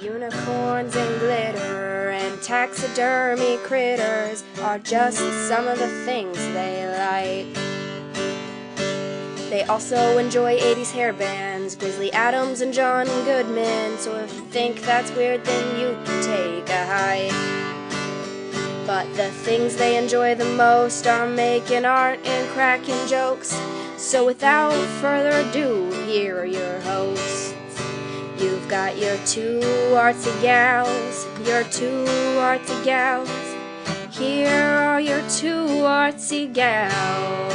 Unicorns and glitter and taxidermy critters are just some of the things they like. They also enjoy 80s hair bands, Grizzly Adams and John Goodman, so if you think that's weird then you can take a hike. But the things they enjoy the most are making art and cracking jokes, so without further ado, here are your hosts. You've got your two artsy gals, here are your two artsy gals.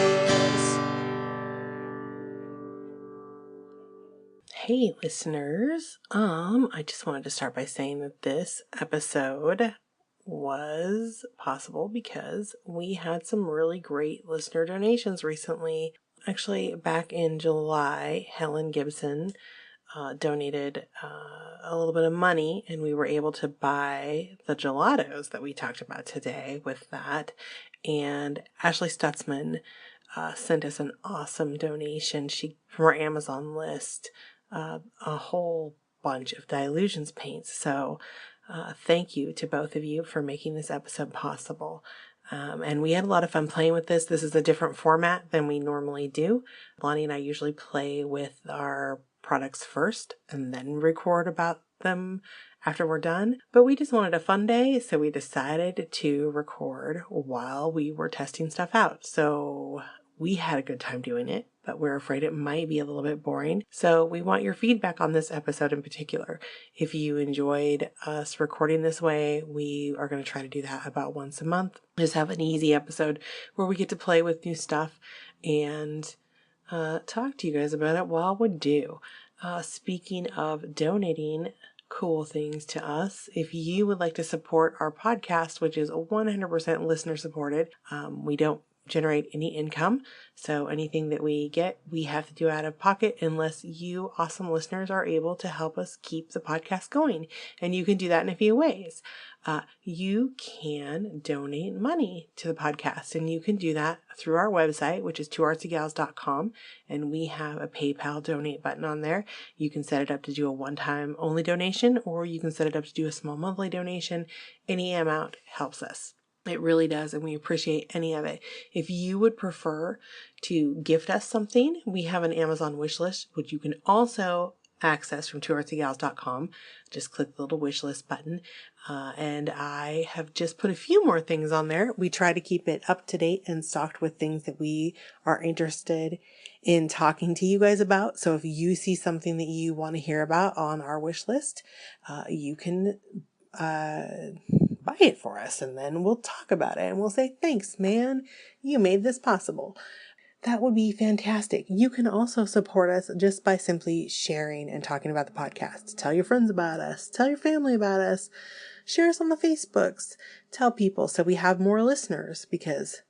Hey listeners, I just wanted to start by saying that this episode was possible because we had some really great listener donations recently. Actually, back in July, Helen Gibson donated a little bit of money, and we were able to buy the gelatos that we talked about today with that. And Ashley Stutzman sent us an awesome donation. She, from our Amazon list, a whole bunch of Dylusions paints. So thank you to both of you for making this episode possible. And we had a lot of fun playing with this. This is a different format than we normally do. Lonnie and I usually play with our products first and then record about them after we're done. But we just wanted a fun day, so we decided to record while we were testing stuff out. So we had a good time doing it, but we're afraid it might be a little bit boring. So we want your feedback on this episode in particular. If you enjoyed us recording this way, we are going to try to do that about once a month. Just have an easy episode where we get to play with new stuff and talk to you guys about it while we do. Speaking of donating cool things to us, if you would like to support our podcast, which is 100% listener supported, we don't generate any income, so anything that we get we have to do out of pocket unless you awesome listeners are able to help us keep the podcast going. And you can do that in a few ways. You can donate money to the podcast, and you can do that through our website, which is twoartsygals.com, and we have a PayPal donate button on there. You can set it up to do a one-time only donation, or you can set it up to do a small monthly donation. Any amount helps us. It really does, and we appreciate any of it. If you would prefer to gift us something, we have an Amazon wish list, which you can also access from twoartsygals.com. Just click the little wish list button. And I have just put a few more things on there. We try to keep it up to date and stocked with things that we are interested in talking to you guys about. So if you see something that you want to hear about on our wish list, you can buy it for us, and then we'll talk about it and we'll say, thanks, man, you made this possible. That would be fantastic. You can also support us just by simply sharing and talking about the podcast. Tell your friends about us. Tell your family about us. Share us on the Facebooks. Tell people so we have more listeners, because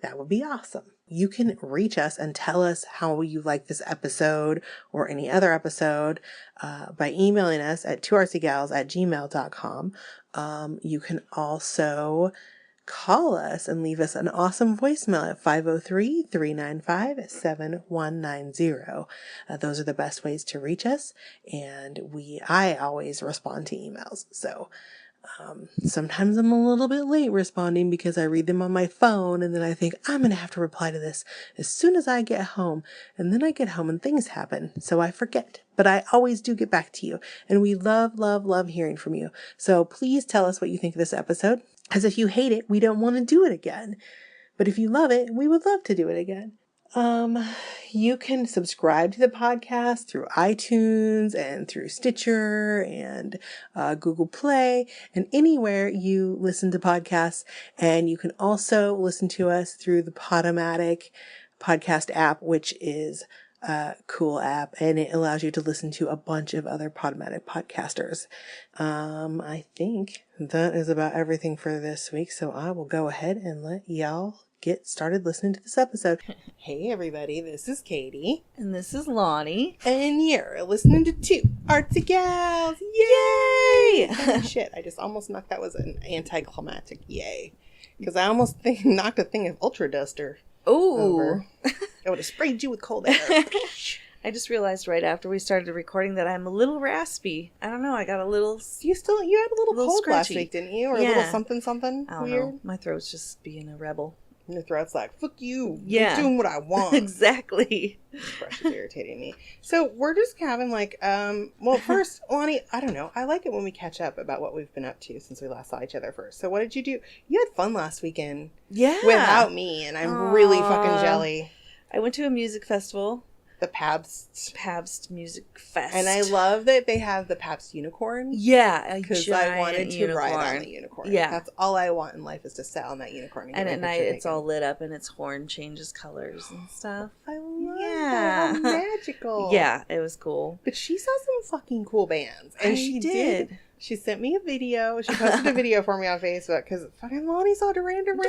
that would be awesome. You can reach us and tell us how you like this episode or any other episode by emailing us at twoartsygals@gmail.com. You can also call us and leave us an awesome voicemail at 503-395-7190. Those are the best ways to reach us, and I always respond to emails. So sometimes I'm a little bit late responding because I read them on my phone and then I think I'm going to have to reply to this as soon as I get home. And then I get home and things happen, so I forget. But I always do get back to you. And we love, love, love hearing from you. So please tell us what you think of this episode. As if you hate it, we don't want to do it again. But if you love it, we would love to do it again. You can subscribe to the podcast through iTunes and through Stitcher and Google Play and anywhere you listen to podcasts. And you can also listen to us through the Podomatic podcast app, which is a cool app, and it allows you to listen to a bunch of other Podomatic podcasters. I think that is about everything for this week, so I will go ahead and let y'all get started listening to this episode. Hey everybody, this is Katie. And this is Lonnie. And you're listening to Two Artsy Gals. Yay! Holy shit, I just almost knocked, that was an anticlimactic yay. Because I almost knocked a thing of Ultra Duster over. I would have sprayed you with cold air. I just realized right after we started recording that I'm a little raspy. I don't know. I got a little. You had a little cold scratchy last week, didn't you? Or a little something I don't weird? know. My throat's just being a rebel. And your throat's like, fuck you. Yeah. I'm doing what I want. Exactly. This brush is irritating me. So we're just having like, well, first, Lonnie, I don't know. I like it when we catch up about what we've been up to since we last saw each other first. So what did you do? You had fun last weekend. Yeah. Without me, and I'm really fucking jelly. I went to a music festival. The Pabst Music Fest. And I love that they have the Pabst unicorn. Yeah, because I wanted to ride on the unicorn. Yeah. That's all I want in life is to sit on that unicorn. And at night it's all lit up and its horn changes colors and stuff. I love that. How magical. Yeah, it was cool. But she saw some fucking cool bands. And she did. She sent me a video. She posted a video for me on Facebook because fucking Lonnie saw Duran Duran.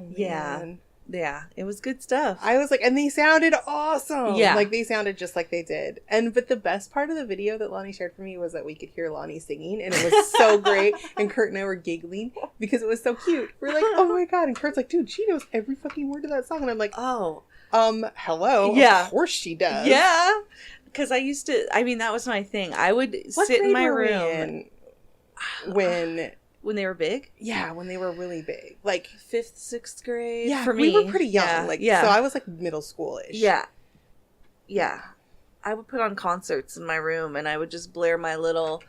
Oh, yeah. Yeah, it was good stuff. I was like, and they sounded awesome. Yeah. Like, they sounded just like they did. But the best part of the video that Lonnie shared for me was that we could hear Lonnie singing, and it was so great. And Kurt and I were giggling because it was so cute. We're like, oh my God. And Kurt's like, dude, she knows every fucking word of that song. And I'm like, hello? Yeah. Of course she does. Yeah. Because that was my thing. I would sit in my room. When they were big? Yeah, when they were really big. Like 5th, 6th grade. Yeah, for me. We were pretty young. Yeah. So I was like middle school-ish. Yeah. Yeah. I would put on concerts in my room and I would just blare my little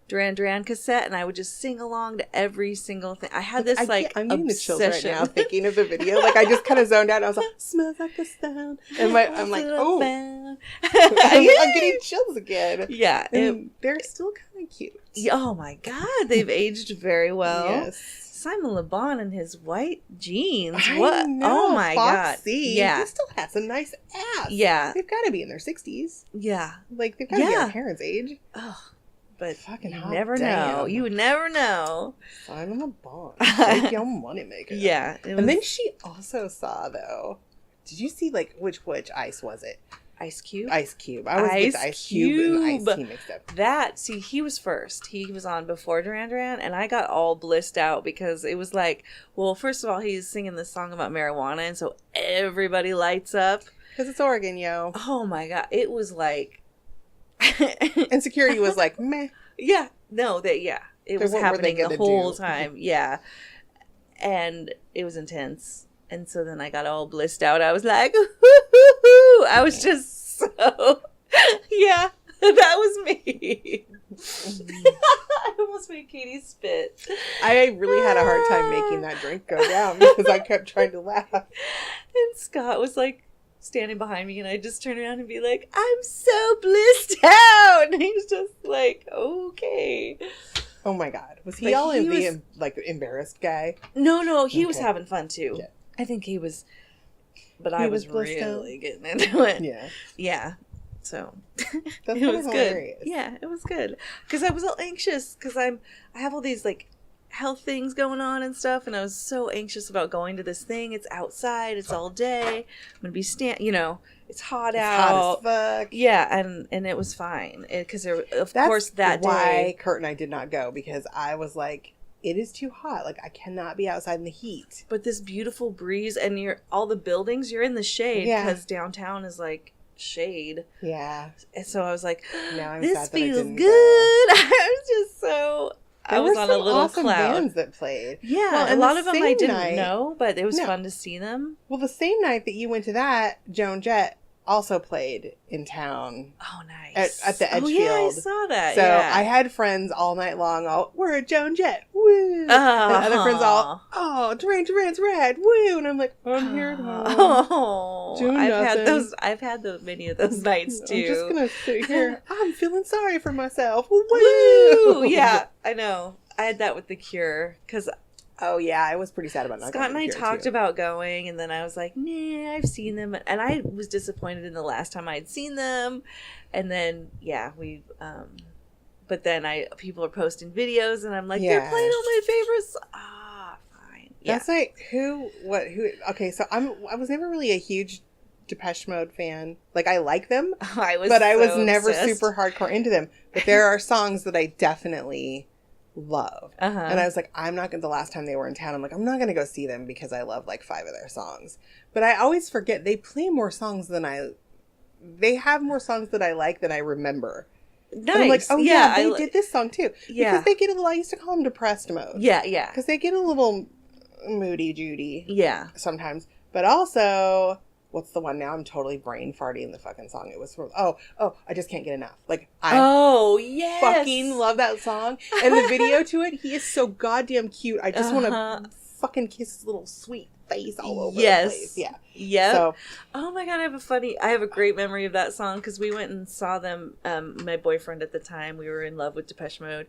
Duran Duran cassette and I would just sing along to every single thing. I had this I'm getting the chills right now thinking of the video. Like I just kind of zoned out and I was like, smells like the sound. And I'm like, oh. I'm getting chills again. Yeah. And they're still kind of cute. Oh my God. They've aged very well. Yes. Simon Le Bon and his white jeans. What? Oh my Foxy. God. Yeah. He still has a nice ass. Yeah. They've got to be in their 60s. Yeah. Like they've got to be our parents' age. Oh. But fucking you hot never damn. know. You would never know. Simon Le Bon. Like your moneymaker. Yeah. And then she also saw, though, did you see, like, which ice was it? Ice Cube? Ice Cube. I was with the Ice Cube and the Ice Tea mixed up. He was first. He was on before Duran Duran, and I got all blissed out because it was like, well, first of all, he's singing this song about marijuana, and so everybody lights up. Because it's Oregon, yo. Oh, my God. It was like... And security was like, meh. Yeah. No, it was happening the whole time. Yeah. And it was intense. And so then I got all blissed out. I was like, hoo-hoo-hoo-hoo. I was just so, yeah, that was me. I almost made Katie spit. I really had a hard time making that drink go down because I kept trying to laugh. And Scott was like standing behind me and I just turn around and be like, I'm so blissed out. And he's just like, okay. Oh my God. Was he all in the like embarrassed guy? No, he was having fun too. Yeah. I think he was, but I was really getting into it. Yeah. Yeah. So that's it was hilarious. Good. Yeah, it was good. Because I was all anxious because I have all these like health things going on and stuff, and I was so anxious about going to this thing. It's outside. It's all day. I'm gonna be it's hot out. Hot as fuck. Yeah, and it was fine because of course that day. Why Kurt and I did not go because I was like, it is too hot. Like I cannot be outside in the heat. But this beautiful breeze and all the buildings, you're in the shade because downtown is like shade. Yeah. And so I was like, now I'm this sad feels that I didn't good. go. I was just so. I was on a little awesome cloud. Bands that played. Yeah, well, a lot of them I didn't know, but it was fun to see them. Well, the same night that you went to that, Joan Jett also played in town. Oh, nice. At the Edgefield. Oh, yeah, I saw that. So I had friends all night long, we're at Joan Jett, woo. And other friends Duran Duran's rad, woo. And I'm like, I'm here at home. Oh, doing nothing. I've had many of those nights too. I'm just going to sit here. I'm feeling sorry for myself. Woo. Woo. Yeah, I know. I had that with The Cure because... Oh, yeah, I was pretty sad about not Scott going. and I talked about going, and then I was like, nah, I've seen them. And I was disappointed in the last time I'd seen them. And then, but then people are posting videos, and I'm like, they're playing all my favorites. Fine. Yeah. That's like, who, okay, so I was never really a huge Depeche Mode fan. Like, I like them, I was never super hardcore into them. But there are songs that I definitely love. And I was like, the last time they were in town, I'm like, I'm not going to go see them because I love like 5 of their songs. But I always forget they play more songs than I they have more songs that I like than I remember. Nice. And I'm like, oh yeah, they did this song too. Yeah. Because they get a little, I used to call them depressed mode. Yeah, yeah. Because they get a little moody Judy. Yeah. Sometimes. But also, what's the one now? I'm totally brain farting the fucking song. It was from, I Just Can't Get Enough. Like, I yes. fucking love that song. And the video to it, he is so goddamn cute. I just want to fucking kiss his little sweet face all over the place. Yeah. Yeah. So, oh my God, I have a great memory of that song because we went and saw them. My boyfriend at the time, we were in love with Depeche Mode,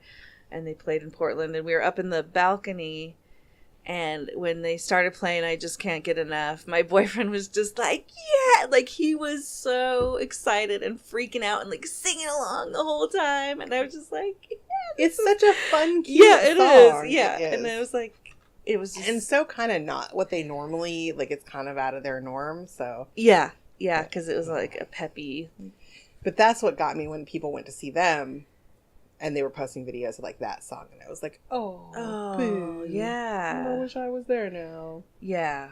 and they played in Portland, and we were up in the balcony. And when they started playing I Just Can't Get Enough, my boyfriend was just like, yeah, like he was so excited and freaking out and like singing along the whole time. And I was just like, yeah, it's such a fun, cute song. Is. Yeah. It is. And I was like, it was just... And so kind of not what they normally, like it's kind of out of their norm, so. Yeah. Yeah, because it was like a peppy. But that's what got me when people went to see them. And they were posting videos of like that song, and I was like, "Oh, boo. Yeah. I wish I was there now." Yeah,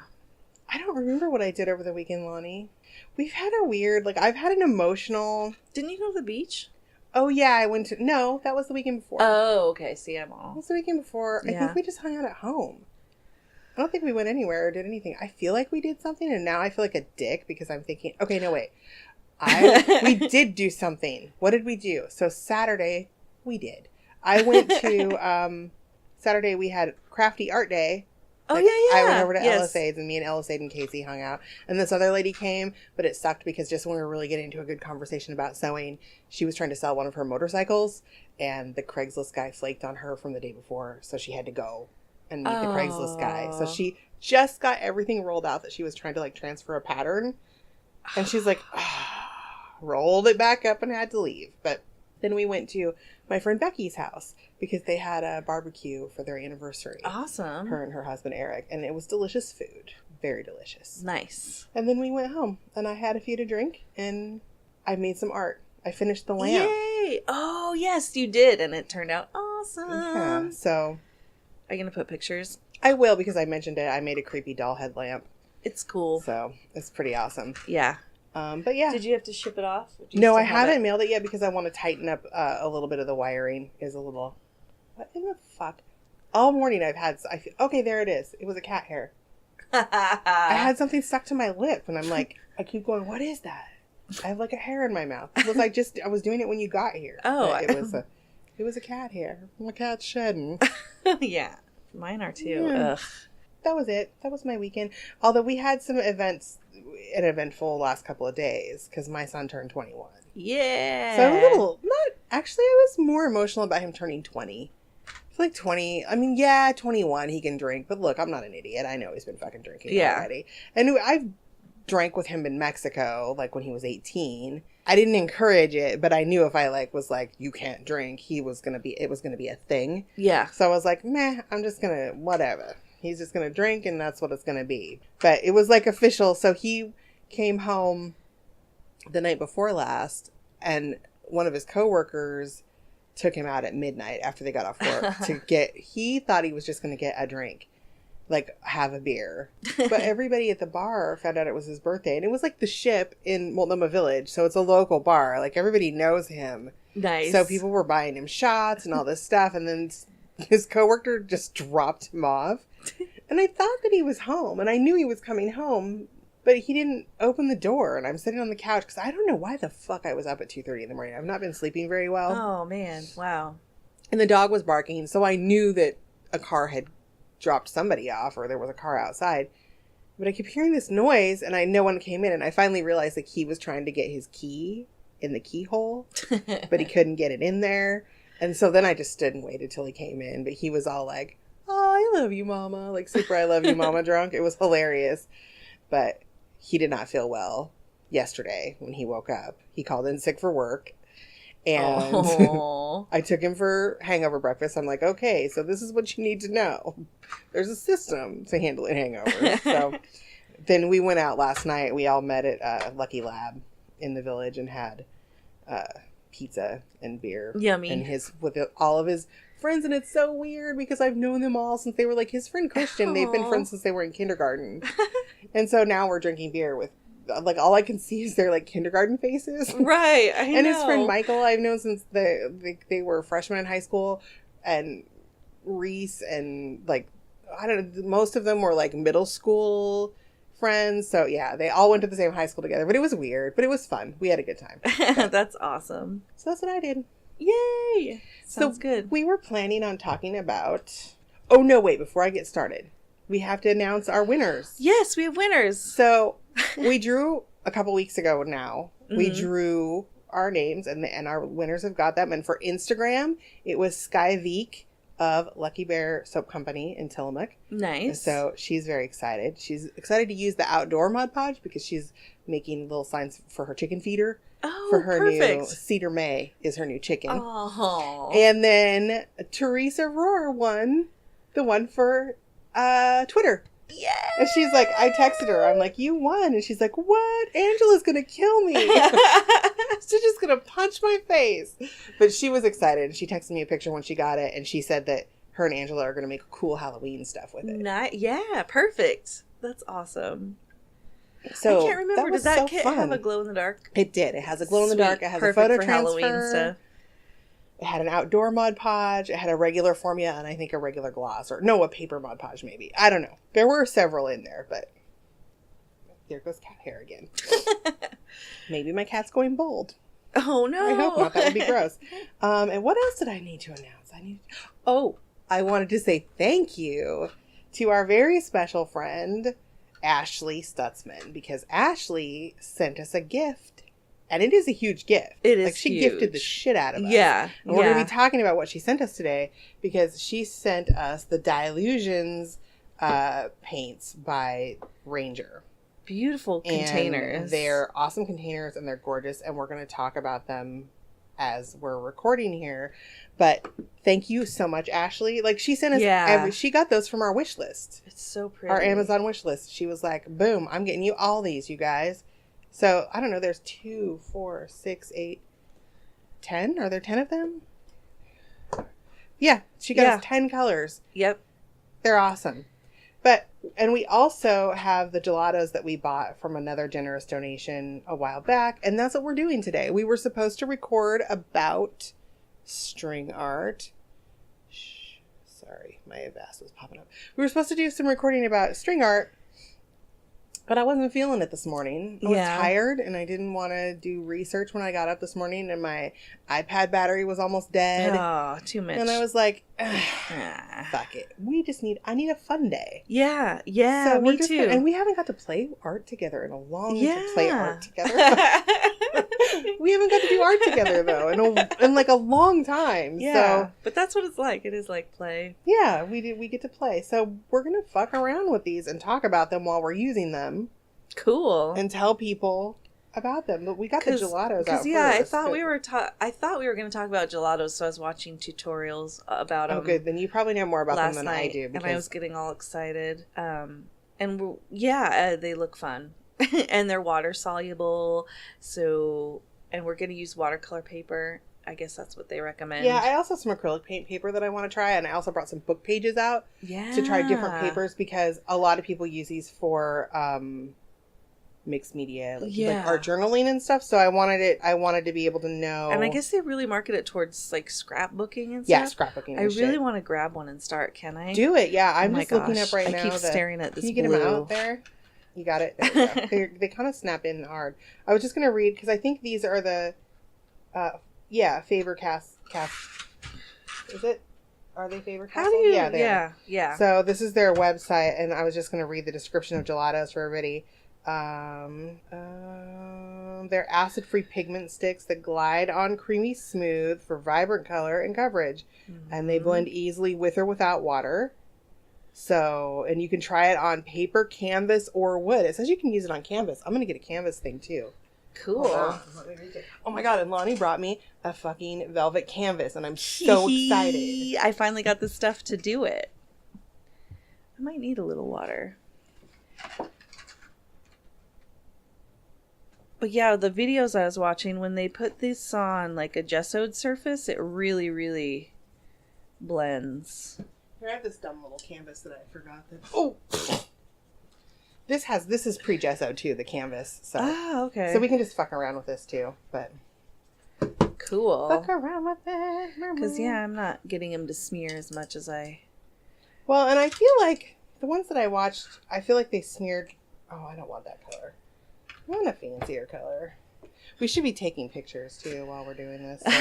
I don't remember what I did over the weekend, Lonnie. We've had a weird, like, I've had an emotional. Didn't you go to the beach? Oh yeah, I went to. No, that was the weekend before. Oh, okay. See, I'm all. It was the weekend before. I think we just hung out at home. I don't think we went anywhere or did anything. I feel like we did something, and now I feel like a dick because I'm thinking, okay, no wait, we did do something. What did we do? So Saturday. We did. I went to, Saturday we had Crafty Art Day. Oh, like, yeah. I went over to LSA's and me and LSA and Casey hung out. And this other lady came, but it sucked because just when we were really getting into a good conversation about sewing, she was trying to sell one of her motorcycles and the Craigslist guy flaked on her from the day before. So she had to go and meet the Craigslist guy. So she just got everything rolled out that she was trying to like transfer a pattern. And she's like, rolled it back up and had to leave. But then we went to my friend Becky's house because they had a barbecue for their anniversary. Awesome. Her and her husband Eric. And it was delicious food. Very delicious. Nice. And then we went home and I had a few to drink and I made some art. I finished the lamp. Yay! Oh, yes, you did. And it turned out awesome. Yeah. So. Are you going to put pictures? I will because I mentioned it. I made a creepy doll head lamp. It's cool. So it's pretty awesome. Yeah. But yeah. Did you have to ship it off? No, I haven't mailed it yet because I want to tighten up a little bit of the wiring. Is a little. What in the fuck? All morning I've had. Okay, there it is. It was a cat hair. I had something stuck to my lip, and I'm like, I keep going. What is that? I have like a hair in my mouth. It was like I was doing it when you got here. Oh, it was a cat hair. My cat's shedding. Yeah, mine are too. Yeah. Ugh. That was it. That was my weekend. Although we had some events, an eventful last couple of days because my son turned 21. Yeah. So a little, actually, I was more emotional about him turning 20. I feel like 20, I mean, yeah, 21, he can drink. But look, I'm not an idiot. I know he's been fucking drinking already. And I've drank with him in Mexico, like when he was 18. I didn't encourage it, but I knew if I was like, you can't drink, it was going to be a thing. Yeah. So I was like, meh, I'm just going to, whatever. He's just going to drink and that's what it's going to be. But it was like official. So he came home the night before last and one of his coworkers took him out at midnight after they got off work he thought he was just going to get a drink, like have a beer. But everybody at the bar found out it was his birthday. And it was like the Ship in Multnomah Village. So it's a local bar. Like everybody knows him. Nice. So people were buying him shots and all this stuff. And then his coworker just dropped him off. And I thought that he was home, and I knew he was coming home, but he didn't open the door, and I'm sitting on the couch, because I don't know why the fuck I was up at 2:30 in the morning. I've not been sleeping very well. Oh, man. Wow. And the dog was barking, so I knew that a car had dropped somebody off, or there was a car outside. But I kept hearing this noise, and no one came in, and I finally realized that he was trying to get his key in the keyhole, but he couldn't get it in there. And so then I just stood and waited till he came in, but he was all like, oh, I love you, mama. Like super I love you, mama drunk. It was hilarious. But he did not feel well yesterday when he woke up. He called in sick for work. And I took him for hangover breakfast. I'm like, okay, so this is what you need to know. There's a system to handling hangovers. So then we went out last night. We all met at Lucky Lab in the village and had pizza and beer. Yummy. And with all of his friends, and it's so weird because I've known them all since they were like his friend Christian. They've been friends since they were in kindergarten. And so now we're drinking beer with like all I can see is their like kindergarten faces. Right. And his friend Michael, I've known since they were freshmen in high school, and Reese and like, I don't know, most of them were like middle school friends. So yeah, they all went to the same high school together, but it was weird, but it was fun. We had a good time. That's awesome. So that's what I did. Yay. Sounds good. We were planning on talking about, oh no, wait, before I get started, we have to announce our winners. Yes, we have winners. So we drew a couple weeks ago now. We drew our names and our winners have got them. And for Instagram, it was Sky Veek of Lucky Bear Soap Company in Tillamook. Nice. And so she's very excited. She's excited to use the outdoor Mod Podge because she's making little signs for her chicken feeder. Oh, for her perfect. new Cedar May is her new chicken. Oh. And then Teresa Rohr won the one for Twitter. Yeah. And she's like, I texted her. I'm like, you won. And she's like, what? Angela's going to kill me. She's just going to punch my face. But she was excited. She texted me a picture when she got it. And she said that her and Angela are going to make cool Halloween stuff with it. Yeah, perfect. That's awesome. So I can't remember. Did that kit fun. have a glow in the dark? It did. It has a glow in the dark. It has perfect a photo for transfer. Halloween stuff. It had an outdoor Mod Podge. It had a regular formula and I think a regular gloss. Or no, a paper Mod Podge maybe. I don't know. There were several in there, but there goes cat hair again. Maybe my cat's going bald. Oh no. I hope not. That would be gross. And what else did I need to announce? I wanted to say thank you to our very special friend, Ashley Stutzman, because Ashley sent us a gift. And it is a huge gift. It is like she huge. gifted the shit out of us. Yeah. And we're going to be talking about what she sent us today because she sent us the Dylusions paints by Ranger. Beautiful containers. And they're awesome containers and they're gorgeous. And we're going to talk about them as we're recording here. But thank you so much, Ashley. Like she sent us she got those from our wish list. It's so pretty. Our Amazon wish list. She was like, boom, I'm getting you all these, you guys. So, I don't know, there's 2, 4, 6, 8, 10? Are there 10 of them? Yeah, she got us 10 colors. Yep. They're awesome. And we also have the gelatos that we bought from another generous donation a while back, and that's what we're doing today. We were supposed to record about string art. Sorry, my Avast was popping up. We were supposed to do some recording about string art, but I wasn't feeling it this morning. I was tired and I didn't want to do research when I got up this morning and my iPad battery was almost dead. Oh, too much. And I was like, fuck it. I need a fun day. Yeah, so me too. And we haven't got to play art together in a long time. Play art together. We haven't got to do art together though in like a long time. Yeah, so, but that's what it's like. It is like play. Yeah, we get to play. So we're gonna fuck around with these and talk about them while we're using them. Cool. And tell people about them. But we got the gelatos out yeah, first. I thought we were going to talk about gelatos, so I was watching tutorials about them. Oh, good. Then you probably know more about them than night, I do. And I was getting all excited. They look fun. And they're water soluble. So, and we're going to use watercolor paper. I guess that's what they recommend. Yeah, I also have some acrylic paint paper that I want to try. And I also brought some book pages out to try different papers because a lot of people use these for mixed media, like art journaling and stuff. So I wanted to be able to know. And I guess they really market it towards like scrapbooking and stuff. Yeah, scrapbooking. I really want to grab one and start. Can I do it? Yeah, I'm just looking up right now. I keep staring at this. Can you get them out there? You got it. There they kind of snap in hard. I was just gonna read because I think these are the, Faber Cast. Is it? Are they Faber Castell? How do you? Yeah, they are. Yeah. So this is their website, and I was just gonna read the description of gelatos for everybody. They're acid-free pigment sticks that glide on creamy smooth for vibrant color and coverage, and they blend easily with or without water. So, and you can try it on paper, canvas, or wood. It says you can use it on canvas. I'm gonna get a canvas thing too. Cool. Oh my god! And Lonnie brought me a fucking velvet canvas, and I'm so excited. I finally got the stuff to do it. I might need a little water. But yeah, the videos I was watching, when they put this on like a gessoed surface, it really, really blends. Here, I have this dumb little canvas that I forgot that. Oh! This is pre-gesso too, the canvas. So. Ah, okay. So we can just fuck around with this too, but. Cool. Fuck around with it. Because, yeah, I'm not getting him to smear as much as I... Well, and I feel like the ones that I watched, I feel like they smeared... Oh, I don't want that color. I want a fancier color. We should be taking pictures, too, while we're doing this. So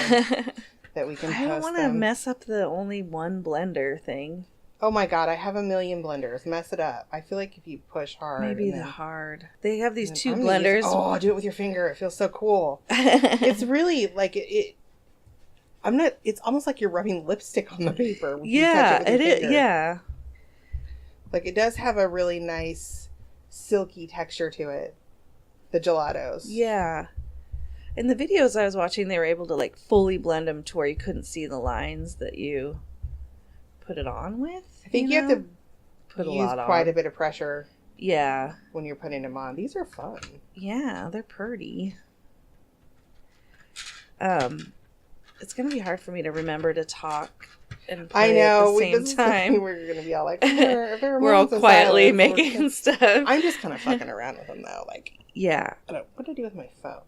that we can post them. I don't want to mess up the only one blender thing. Oh my god, I have a million blenders. Mess it up. I feel like if you push hard... Maybe the hard. They have these two blenders. Do it with your finger. It feels so cool. It's really, like, it's almost like you're rubbing lipstick on the paper. When you touch it with your finger. Yeah. Like, it does have a really nice, silky texture to it. The gelatos. Yeah. In the videos I was watching, they were able to, like, fully blend them to where you couldn't see the lines that you put it on with. I think you have to put use quite a bit of pressure. Yeah. When you're putting them on. These are fun. Yeah, they're pretty. It's going to be hard for me to remember to talk and play at the same time. We're going to be all like, we're all quietly making stuff. I'm just kind of fucking around with them, though. Like, yeah. What do I do with my phone?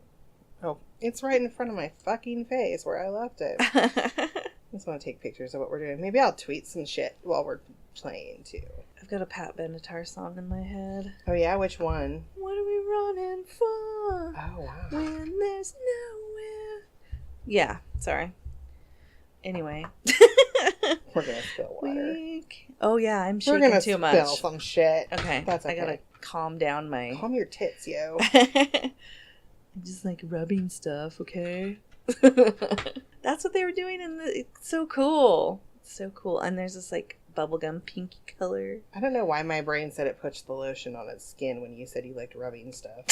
Oh, it's right in front of my fucking face where I left it. I just want to take pictures of what we're doing. Maybe I'll tweet some shit while we're playing, too. I've got a Pat Benatar song in my head. Oh, yeah? Which one? What are we running for? Oh, wow. When there's nowhere. Yeah, sorry. Anyway. We're going to spill water. Oh, yeah, I'm shaking too much. We're going to spill some shit. Okay. That's okay. I got to calm down my... Calm your tits, yo. I'm just, like, rubbing stuff, okay? That's what they were doing it's so cool. It's so cool. And there's this like bubblegum pinky color. I don't know why my brain said it puts the lotion on its skin when you said you liked rubbing stuff.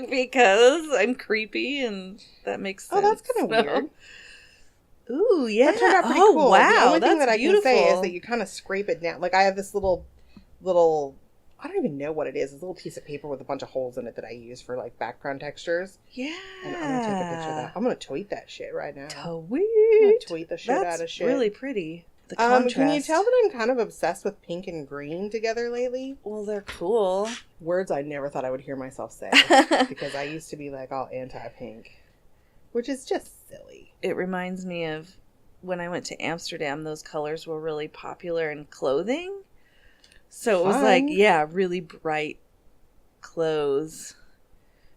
Because I'm creepy and that makes sense. Oh, that's kind of weird. Ooh, yeah. That turned out pretty cool. Wow, the only thing that I beautiful. can say is that you kind of scrape it down. Like I have this little I don't even know what it is. This little piece of paper with a bunch of holes in it that I use for like background textures. Yeah. And I'm gonna take a picture of that. I'm gonna tweet that shit right now. Tweet. I'm gonna tweet the shit out of shit. Really pretty. The contrast. Can you tell that I'm kind of obsessed with pink and green together lately? Well, they're cool. Words I never thought I would hear myself say because I used to be like all anti-pink, which is just silly. It reminds me of when I went to Amsterdam. Those colors were really popular in clothing. So it was like, yeah, really bright clothes.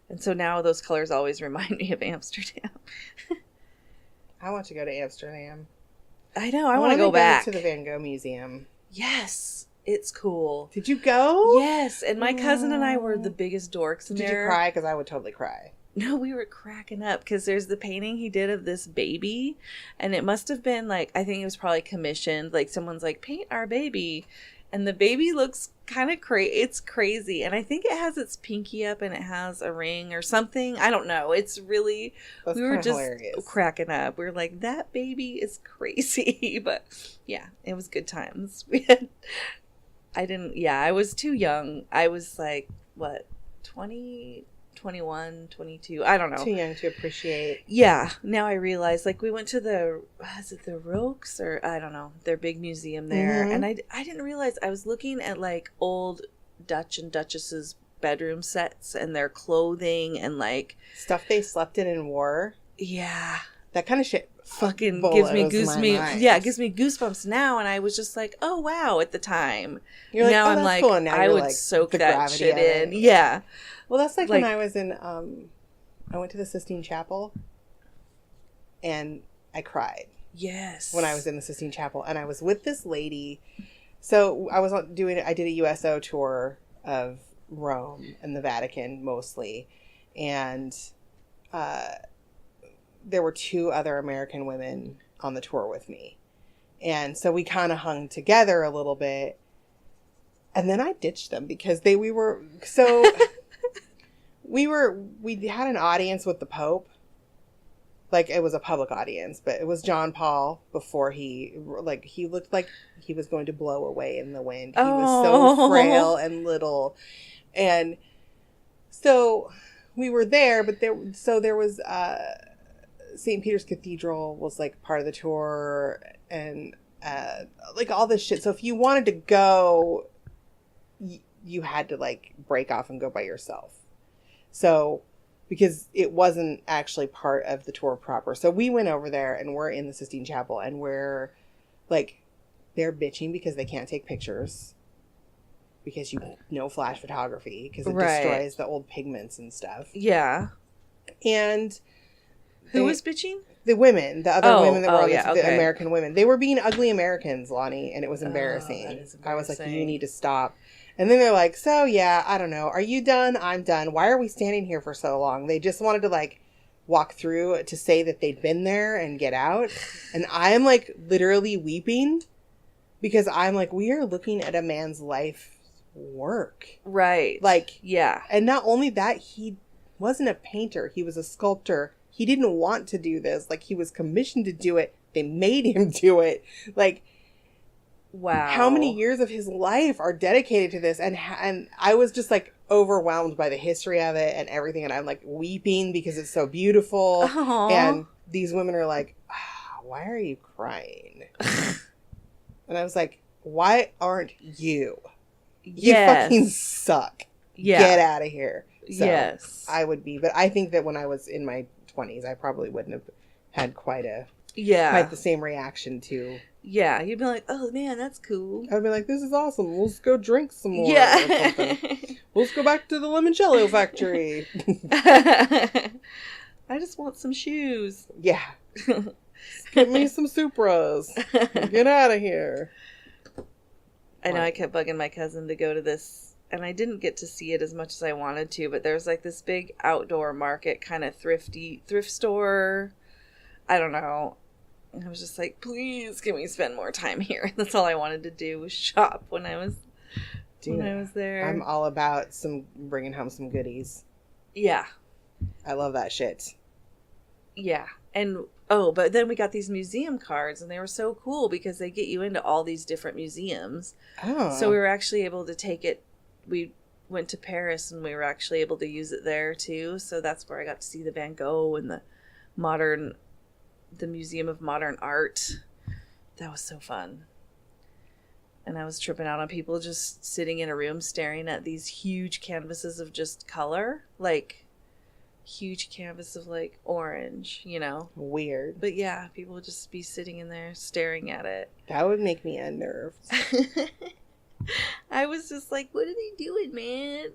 And so now those colors always remind me of Amsterdam. I want to go to Amsterdam. I know. I want to go back to the Van Gogh Museum. Yes. It's cool. Did you go? Yes. And my cousin and I were the biggest dorks in there. Did you cry? Because I would totally cry. No, we were cracking up because there's the painting he did of this baby. And it must have been like, I think it was probably commissioned. Like someone's like, paint our baby. And the baby looks kind of it's crazy. And I think it has its pinky up and it has a ring or something. I don't know. It's really, we were just hilarious. Cracking up. We were like, that baby is crazy. But yeah, it was good times. I was too young. I was like, what, 20, 21, 22, I don't know. Too young to appreciate. Yeah, now I realize, like, we went to the Rokes, or I don't know, their big museum there, and I didn't realize, I was looking at, like, old Dutch and Duchess's bedroom sets and their clothing and, like... Stuff they slept in and wore. Yeah. That kind of shit fucking gives me goosebumps now, and I was just like, oh, wow, at the time. You're like, now oh, I'm that's like, cool. And now I would like, soak that shit in. Yeah. Well, that's like when I was in, I went to the Sistine Chapel, and I cried. Yes. When I was in the Sistine Chapel, and I was with this lady. So I did a USO tour of Rome and the Vatican mostly, and there were 2 other American women on the tour with me. And so we kind of hung together a little bit. And then I ditched them because we had an audience with the Pope. Like, it was a public audience, but it was John Paul before he looked like he was going to blow away in the wind. He was so frail and little. And so we were there, but there was, St. Peter's Cathedral was like part of the tour and, like all this shit. So if you wanted to go, you had to like break off and go by yourself. So, because it wasn't actually part of the tour proper. So we went over there and we're in the Sistine Chapel and we're like, they're bitching because they can't take pictures because no flash photography because it destroys the old pigments and stuff. Yeah. And who was bitching? The women, the other women that were the okay. American women. They were being ugly Americans, Lonnie, and it was embarrassing. That is embarrassing. I was like, you need to stop. And then they're like, so yeah, I don't know. Are you done? I'm done. Why are we standing here for so long? They just wanted to like walk through to say that they'd been there and get out. And I'm like literally weeping because I'm like, we are looking at a man's life work. Right. Like, yeah. And not only that, he wasn't a painter. He was a sculptor. He didn't want to do this. Like, he was commissioned to do it. They made him do it. Like, wow. How many years of his life are dedicated to this? And I was just like overwhelmed by the history of it and everything. And I'm like weeping because it's so beautiful. Aww. And these women are like, why are you crying? And I was like, why aren't you? You fucking suck. Yeah. Get out of here. So yes. I would be. But I think that when I was in my 20s, I probably wouldn't have had quite the same reaction to. Yeah, you'd be like, oh man, that's cool. I'd be like, this is awesome. Let's go drink some more. Yeah. Or something. Let's go back to the limoncello factory. I just want some shoes. Yeah. Get me some Supras. Get out of here. I know I kept bugging my cousin to go to this, and I didn't get to see it as much as I wanted to, but there's like this big outdoor market kind of thrift store. I don't know. I was just like, please, can we spend more time here? That's all I wanted to do was shop when I was there. I'm all about bringing home some goodies. Yeah. I love that shit. Yeah. And, but then we got these museum cards, and they were so cool because they get you into all these different museums. Oh. So we were actually able to take it. We went to Paris, and we were actually able to use it there, too. So that's where I got to see the Van Gogh and the Museum of Modern Art. That was so fun. And I was tripping out on people just sitting in a room staring at these huge canvases of just color. Like, huge canvas of, like, orange, you know? Weird. But yeah, people would just be sitting in there staring at it. That would make me unnerved. I was just like, what are they doing, man?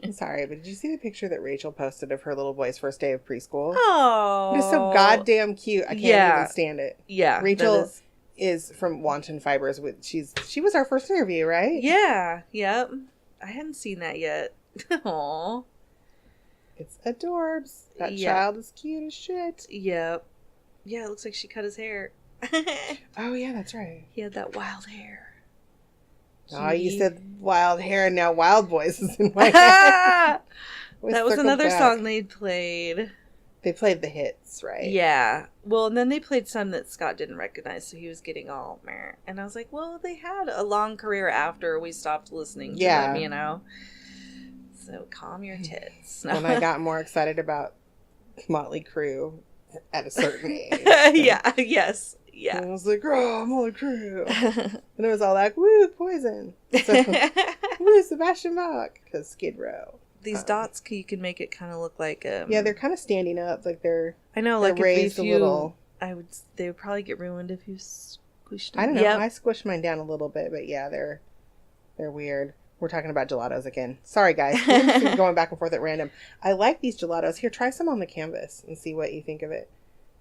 I'm sorry, but did you see the picture that Rachel posted of her little boy's first day of preschool? Oh. It was so goddamn cute. I can't even stand it. Yeah. Rachel is from Wanton Fibers. She was our first interview, right? Yeah. Yep. I hadn't seen that yet. Aw. It's adorbs. That child is cute as shit. Yep. Yeah, it looks like she cut his hair. Oh, yeah, that's right. He had that wild hair. Oh, you said wild hair, and now Wild Boys is in my head. That was another song they played. They played the hits, right? Yeah. Well, and then they played some that Scott didn't recognize, so he was getting all meh. And I was like, well, they had a long career after we stopped listening to them, you know? So calm your tits. When I got more excited about Motley Crue at a certain age. Yeah, yes. Yeah. And I was like, oh, Motley Crue. And it was all like, woo, Poison. So, woo, Sebastian Bach. Because Skid Row. These dots, you can make it kind of look like yeah, they're kind of standing up. Like they're I know, they're like raised if you, a little. They would probably get ruined if you squished them. I don't know. Yep. I squished mine down a little bit, but yeah, they're weird. We're talking about gelatos again. Sorry, guys. We're just going back and forth at random. I like these gelatos. Here, try some on the canvas and see what you think of it.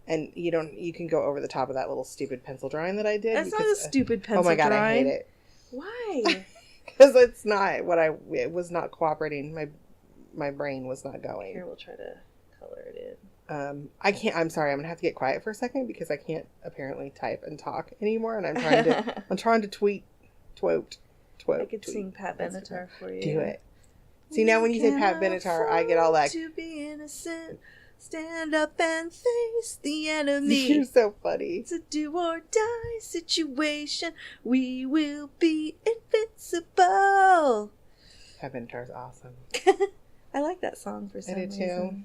And you can go over the top of that little stupid pencil drawing that I did. That's not a stupid pencil drawing. Oh my God, I hate it. Why? Because it's not it was not cooperating. My brain was not going. Here, we'll try to color it in. I'm sorry. I'm going to have to get quiet for a second because I can't apparently type and talk anymore. And I'm trying to tweet. I could sing Pat Benatar for you. Do it. See, now when you say Pat Benatar, I get all like... to be innocent, stand up and face the enemy. You're so funny. It's a do or die situation. We will be invincible. Pat Benatar's awesome. I like that song for some reason. I do too.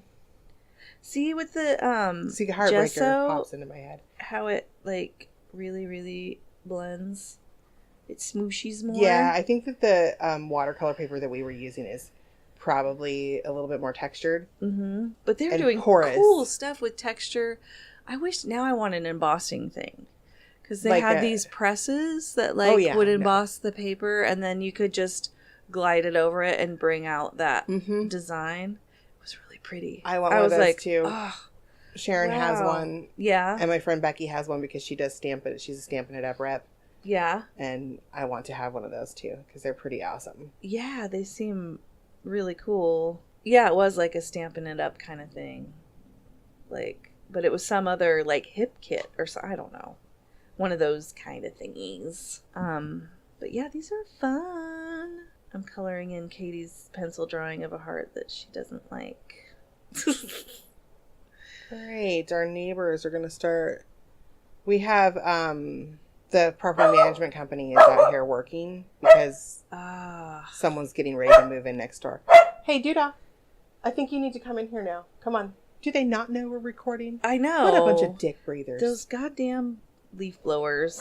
See, with the See, Heartbreaker gesso, pops into my head. How it, like, really, really blends. it smooshies more. Yeah, I think that the watercolor paper that we were using is probably a little bit more textured. Mm-hmm. But they're doing porous. Cool stuff with texture. I wish now I want an embossing thing. Because they had these presses that would emboss the paper, and then you could just glide it over it and bring out that design. It was really pretty. I want one of those too. Oh, Sharon has one. Yeah. And my friend Becky has one because she does stamp it. She's a Stampin' It Up rep. Yeah. And I want to have one of those too because they're pretty awesome. Yeah, they seem really cool. Yeah, it was like a Stampin' It Up kind of thing. But it was some other hip kit or so, I don't know. One of those kind of thingies. But yeah, these are fun. I'm coloring in Katie's pencil drawing of a heart that she doesn't like. Great. Our neighbors are going to start. We have the property management company is out here working because someone's getting ready to move in next door. Hey, Duda, I think you need to come in here now. Come on. Do they not know we're recording? I know. What a bunch of dick breathers. Those goddamn leaf blowers.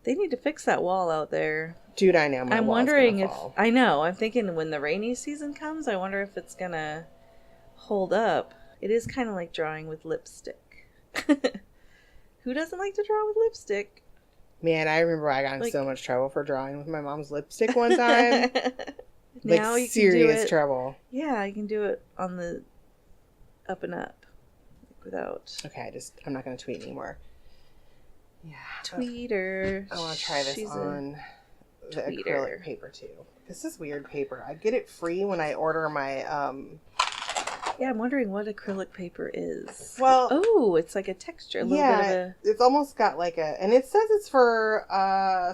They need to fix that wall out there. Dude, I know. I'm wondering if... fall. I know. I'm thinking when the rainy season comes, I wonder if it's going to hold up. It is kind of like drawing with lipstick. Who doesn't like to draw with lipstick? Man, I remember I got in so much trouble for drawing with my mom's lipstick one time. Now you serious can do it, trouble. Yeah, you can do it on the up and up without. Okay, I'm not going to tweet anymore. Yeah. Tweeter. I want to try this on the acrylic paper too. This is weird paper. I get it free when I order my Yeah, I'm wondering what acrylic paper is. Well, it's like a texture, a little bit of a... It's almost got and it says it's for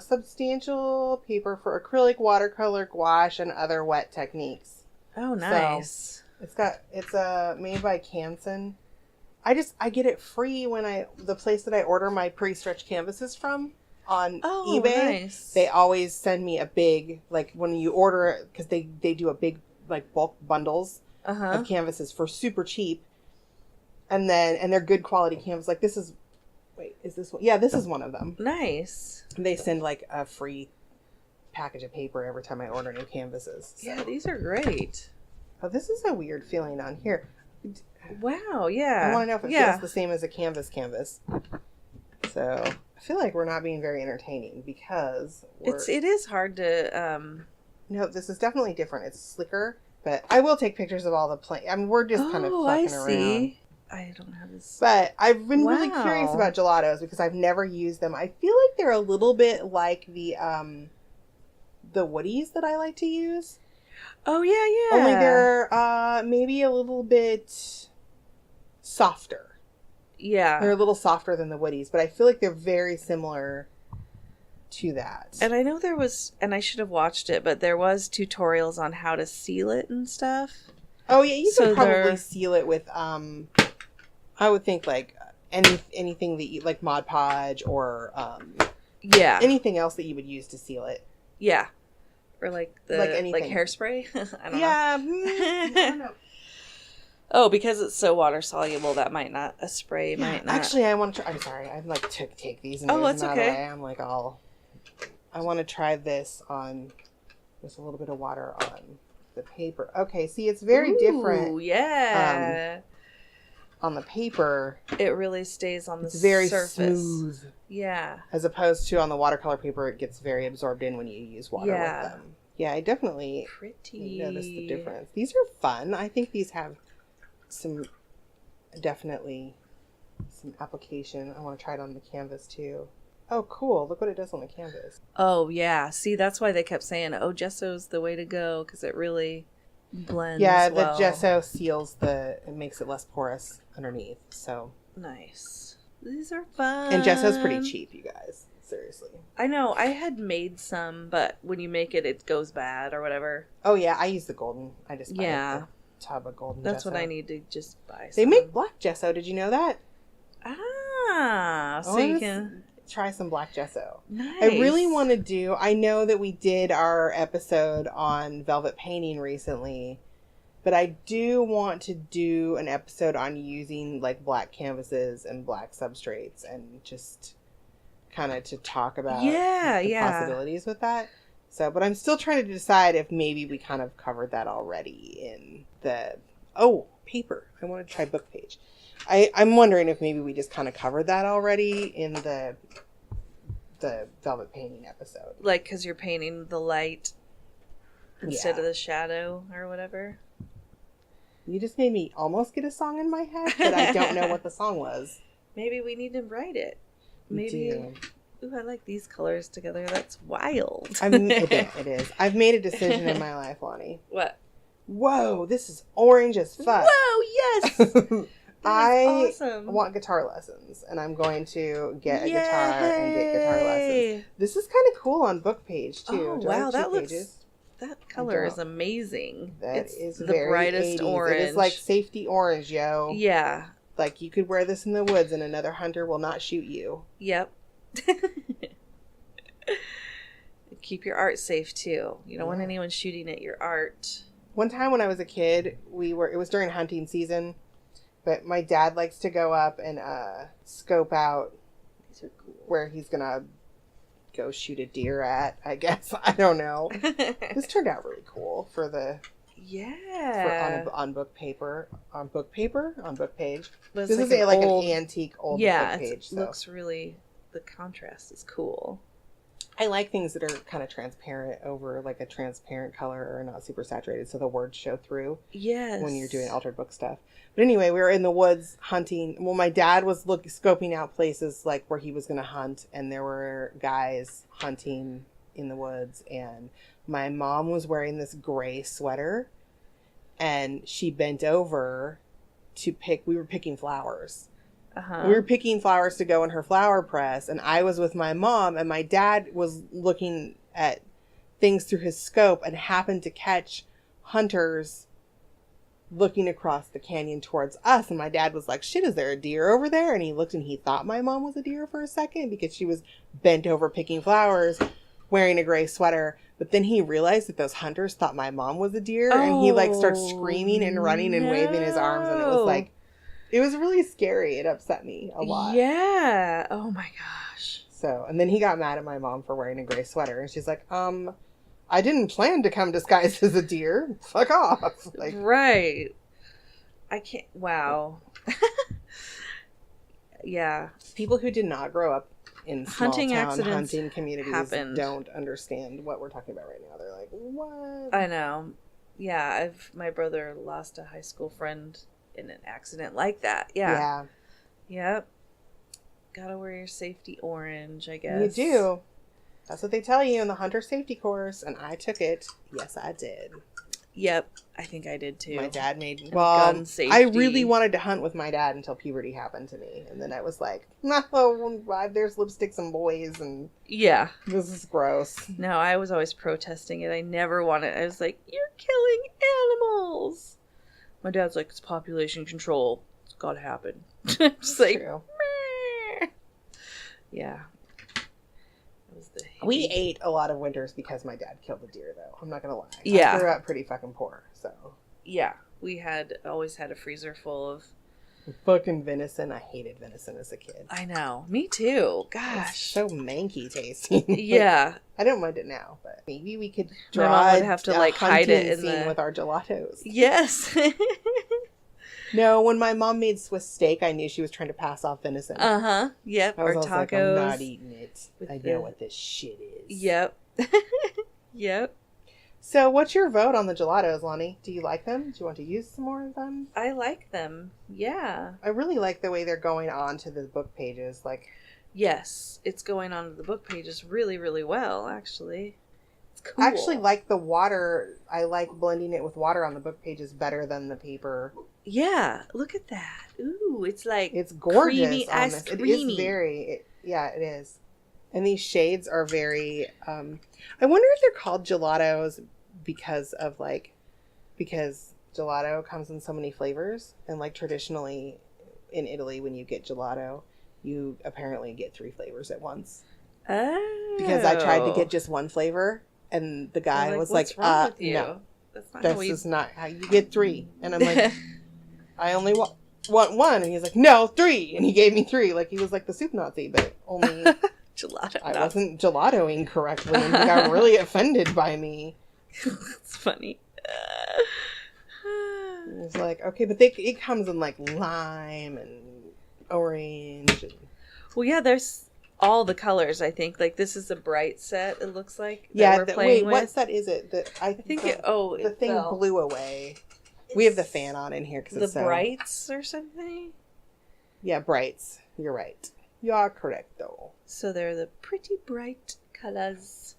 substantial paper for acrylic, watercolor, gouache, and other wet techniques. Oh, nice. So it's made by Canson. I get it free when the place that I order my pre-stretched canvases from on eBay. Nice. They always send me a big, when you order it, because they do a big, bulk bundles of canvases for super cheap. And they're good quality canvas. Is this one? Yeah, this is one of them. Nice. They send a free package of paper every time I order new canvases. So. Yeah, these are great. Oh, this is a weird feeling on here. Wow, yeah. I want to know if it feels the same as a canvas. So I feel like we're not being very entertaining because it is hard to. No, this is definitely different. It's slicker, but I will take pictures of all the I mean, we're just kind of fucking around. I don't have this. But I've been really curious about gelatos because I've never used them. I feel like they're a little bit like the woodies that I like to use. Oh yeah. Only they're maybe a little bit softer. Yeah. They're a little softer than the woodies, but I feel like they're very similar to that. And I know there was, and I should have watched it, but there was tutorials on how to seal it and stuff. Oh yeah, you could probably seal it with I would think anything that you like Mod Podge or anything else that you would use to seal it. Yeah. Or anything. Hairspray? I don't know. I don't know. Oh, because it's so water soluble, that might not. A spray might not. Actually, I want to try. I'm sorry. I'm to take these and it's okay. I'm I want to try this on just a little bit of water on the paper. Okay, see, it's very different. Yeah. On the paper, it really stays on the surface. It's very smooth. Yeah. As opposed to on the watercolor paper, it gets very absorbed in when you use water with them. Yeah, I definitely noticed the difference. These are fun. I think these have definitely some application. I want to try it on the canvas too. Oh, cool. Look what it does on the canvas. Oh, yeah. See, that's why they kept saying, gesso's the way to go, because it really blends the gesso seals it makes it less porous underneath. So nice. These are fun. And gesso's pretty cheap, you guys. Seriously. I know. I had made some, but when you make it, it goes bad or whatever. Oh, yeah. I use the golden. I just buy a tub of golden That's gesso. what I need to just buy. They make black gesso. Did you know that? So you can try some black gesso. Nice. I really want to do. I know that we did our episode on velvet painting recently, but I do want to do an episode on using black canvases and black substrates and just kind of to talk about the possibilities with that. So, but I'm still trying to decide if maybe we kind of covered that already in the paper. I want to try book page. I'm wondering if maybe we just kind of covered that already in the velvet painting episode. Like, because you're painting the light instead of the shadow or whatever. You just made me almost get a song in my head, but I don't know what the song was. Maybe we need to write it. Maybe. Ooh, I like these colors together. That's wild. It is. I've made a decision in my life, Lonnie. What? Whoa, this is orange as fuck. Whoa, yes! I awesome. want guitar lessons, and I'm going to get a guitar and get guitar lessons. This is kind of cool on book page, too. Oh, wow, that looks... That color is amazing. It's the brightest 80s. orange. It is like safety orange, yo. Yeah. Like, you could wear this in the woods and another hunter will not shoot you. Yep. Keep your art safe, too. You don't want anyone shooting at your art. One time when I was a kid, it was during hunting season, but my dad likes to go up and scope out where he's going to go shoot a deer at, I guess. I don't know. This turned out really cool for on book paper. On book page. This is like an antique old book page. Yeah, it looks really, the contrast is cool. I like things that are kind of transparent over like a transparent color or not super saturated so the words show through. Yes. When you're doing altered book stuff. But anyway, we were in the woods hunting. Well, my dad was scoping out places like where he was going to hunt, and there were guys hunting in the woods, and my mom was wearing this gray sweater, and she bent over we were picking flowers. We were picking flowers to go in her flower press, and I was with my mom, and my dad was looking at things through his scope and happened to catch hunters looking across the canyon towards us. And my dad was like, shit, is there a deer over there? And he looked and he thought my mom was a deer for a second because she was bent over picking flowers wearing a gray sweater. But then he realized that those hunters thought my mom was a deer, and he like started screaming and running and waving his arms, and it was like, it was really scary. It upset me a lot. Yeah. Oh my gosh. So, and then he got mad at my mom for wearing a gray sweater. And she's like, I didn't plan to come disguised as a deer. Fuck off. Like, right. I can't. Wow. Yeah. People who did not grow up in small hunting town accidents hunting communities happened. Don't understand what we're talking about right now. They're like, what? I know. Yeah. My brother lost a high school friend in an accident like that. Yeah. Yep. Gotta wear your safety orange, I guess. You do. That's what they tell you in the hunter safety course, and I took it. Yes, I did. Yep, I think I did too. My dad made gun safety. I really wanted to hunt with my dad until puberty happened to me, and then I was like, no, there's lipsticks and boys, and this is gross. No, I was always protesting it. I never wanted. I was like, you're killing animals. My dad's like, it's population control. It's gotta happen. Just like, true. Meh. Yeah. We ate a lot of winters because my dad killed a deer, though. I'm not gonna lie. Yeah. I grew up pretty fucking poor, so. Yeah, we always had a freezer full of fucking venison. I hated venison as a kid. I know. Me too. Gosh. It's so manky tasting. Yeah. I don't mind it now, but maybe we could draw my mom would have to like hide it in with our gelatos. Yes. No, when my mom made Swiss steak, I knew she was trying to pass off venison. Yep. Or tacos. Like, I'm not eating it. I know what this shit is. Yep. Yep. So, what's your vote on the gelatos, Lonnie? Do you like them? Do you want to use some more of them? I like them. Yeah. I really like the way they're going on to the book pages. Like, yes, it's going on to the book pages really, really well, actually. It's cool. I actually like the water. I like blending it with water on the book pages better than the paper. Yeah, look at that. Ooh, it's like it's gorgeous. Creamy ice creamy. It is very. Yeah, it is. And these shades are very. I wonder if they're called gelatos because gelato comes in so many flavors, and like traditionally in Italy, when you get gelato, you apparently get 3 flavors at once. Oh. Because I tried to get just one flavor, and the guy was like, no, this is not how you get 3. And I'm like, I only want 1. And he's like, no, 3. And he gave me 3. Like, he was like the soup Nazi, but only gelato. gelato. I wasn't gelatoing correctly, and he got really offended by me. It's funny. It's like, okay, but it comes in like lime and orange. And... Well, yeah, there's all the colors, I think. Like, this is a bright set, it looks like. Yeah, wait, what set is it? I think the thing blew away. We have the fan on in here because it's the brights or something. Yeah, brights. You're right. You are correct, though. So they're the pretty bright colors.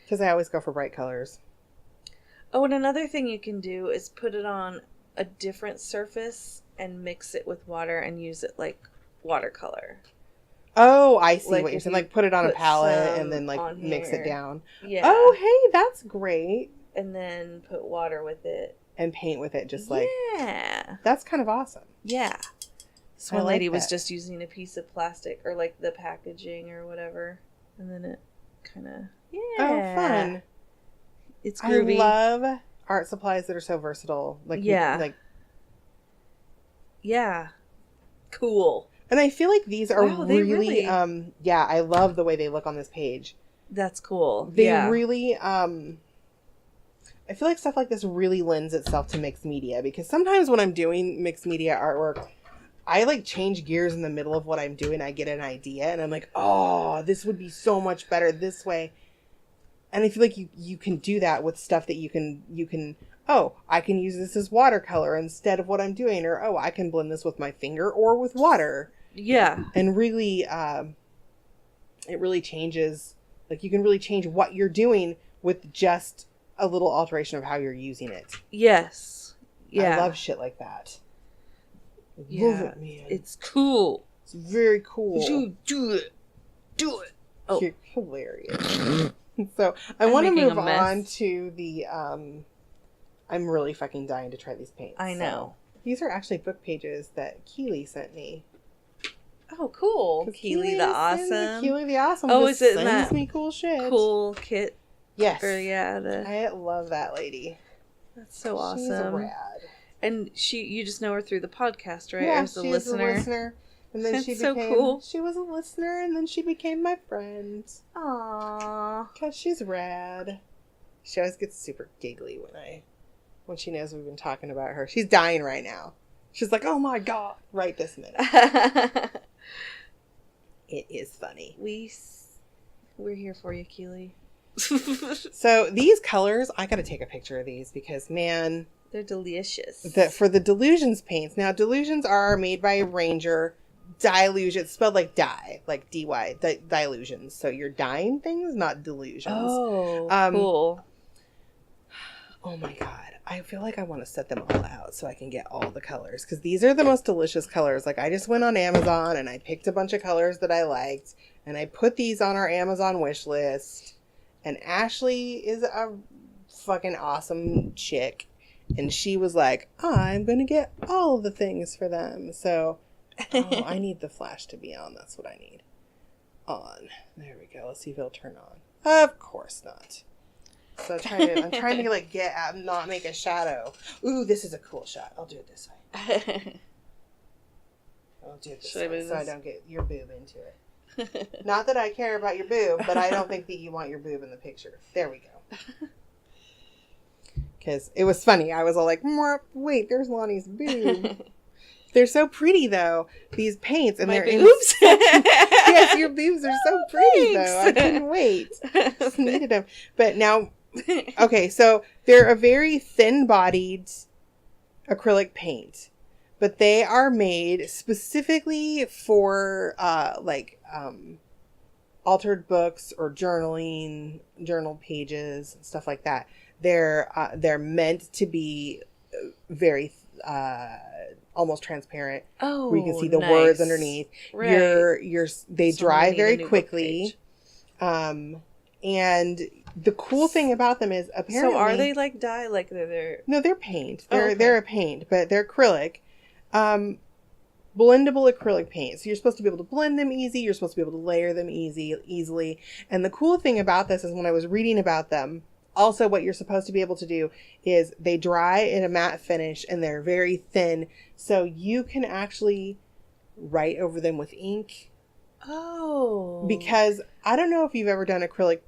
Because I always go for bright colors. Oh, and another thing you can do is put it on a different surface and mix it with water and use it like watercolor. Oh, I see like what you're saying. Like put it on a palette and then like mix it down. Yeah. Oh, hey, that's great. And then put water with it. And paint with it, just like... Yeah. That's kind of awesome. Yeah. This one lady was just using a piece of plastic or like the packaging or whatever. And then it kind of... Yeah. Oh, fun. It's groovy. I love art supplies that are so versatile. Like, yeah. Yeah. Cool. And I feel like these are really yeah, I love the way they look on this page. That's cool. They really I feel like stuff like this really lends itself to mixed media, because sometimes when I'm doing mixed media artwork, I like change gears in the middle of what I'm doing. I get an idea and I'm like, oh, this would be so much better this way. And I feel like you can do that with stuff that you can, oh, I can use this as watercolor instead of what I'm doing. Or, oh, I can blend this with my finger or with water. Yeah. And really, it really changes, like you can really change what you're doing with just a little alteration of how you're using it. Yes. Yeah. I love shit like that. Yeah. Love it, man. It's cool. It's very cool. Do it. Do it. Oh. You're hilarious. So I want to move on to the I'm really fucking dying to try these paints. I know. So, these are actually book pages that Keely sent me. Oh, cool. Keely the Awesome. Keely the Awesome. Oh, is it sends me cool shit. Cool kit. Yes. Or, yeah, I love that lady. That's so awesome. She's rad. And you just know her through the podcast, right? Yeah, as a she's listener. a listener. And then That's she so became, cool. She was a listener, and then she became my friend. Aww. Because she's rad. She always gets super giggly when she knows we've been talking about her. She's dying right now. She's like, oh my god, right this minute. It is funny. We're here for you, Keely. So these colors, I gotta take a picture of these because, man, they're delicious. For the Dylusions paints. Now, Dylusions are made by Ranger. Dylusions, it's spelled like dye, like D-Y, Dylusions. So you're dyeing things, not delusions. Oh, cool. Oh my god. I feel like I want to set them all out so I can get all the colors, because these are the most delicious colors. Like, I just went on Amazon and I picked a bunch of colors that I liked, and I put these on our Amazon wish list. And Ashley is a fucking awesome chick, and she was like, I'm going to get all the things for them. So, I need the flash to be on. That's what I need. On. There we go. Let's see if it'll turn on. Of course not. So I'm trying to like get out and not make a shadow. Ooh, this is a cool shot. I'll do it this way. I'll do it this way so I don't get your boob into it. Not that I care about your boob, but I don't think that you want your boob in the picture. There we go. Because it was funny. I was all like, wait, there's Lonnie's boob. They're so pretty, though, these paints. And they're boobs? Yes, your boobs are so pretty, though. I couldn't wait. Just needed them. But now, okay, so they're a very thin-bodied acrylic paint. But they are made specifically for, altered books or journaling, journal pages, stuff like that. They're meant to be very almost transparent. Oh, where you can see the words underneath. Right. They dry very quickly. And the cool thing about them is apparently. So are they like dye? Like they're No, they're paint. They're a paint, but they're acrylic. Blendable acrylic paint. So you're supposed to be able to blend them easy. You're supposed to be able to layer them easily. And the cool thing about this is when I was reading about them, also what you're supposed to be able to do is they dry in a matte finish and they're very thin. So you can actually write over them with ink Oh. Because I don't know if you've ever done acrylic,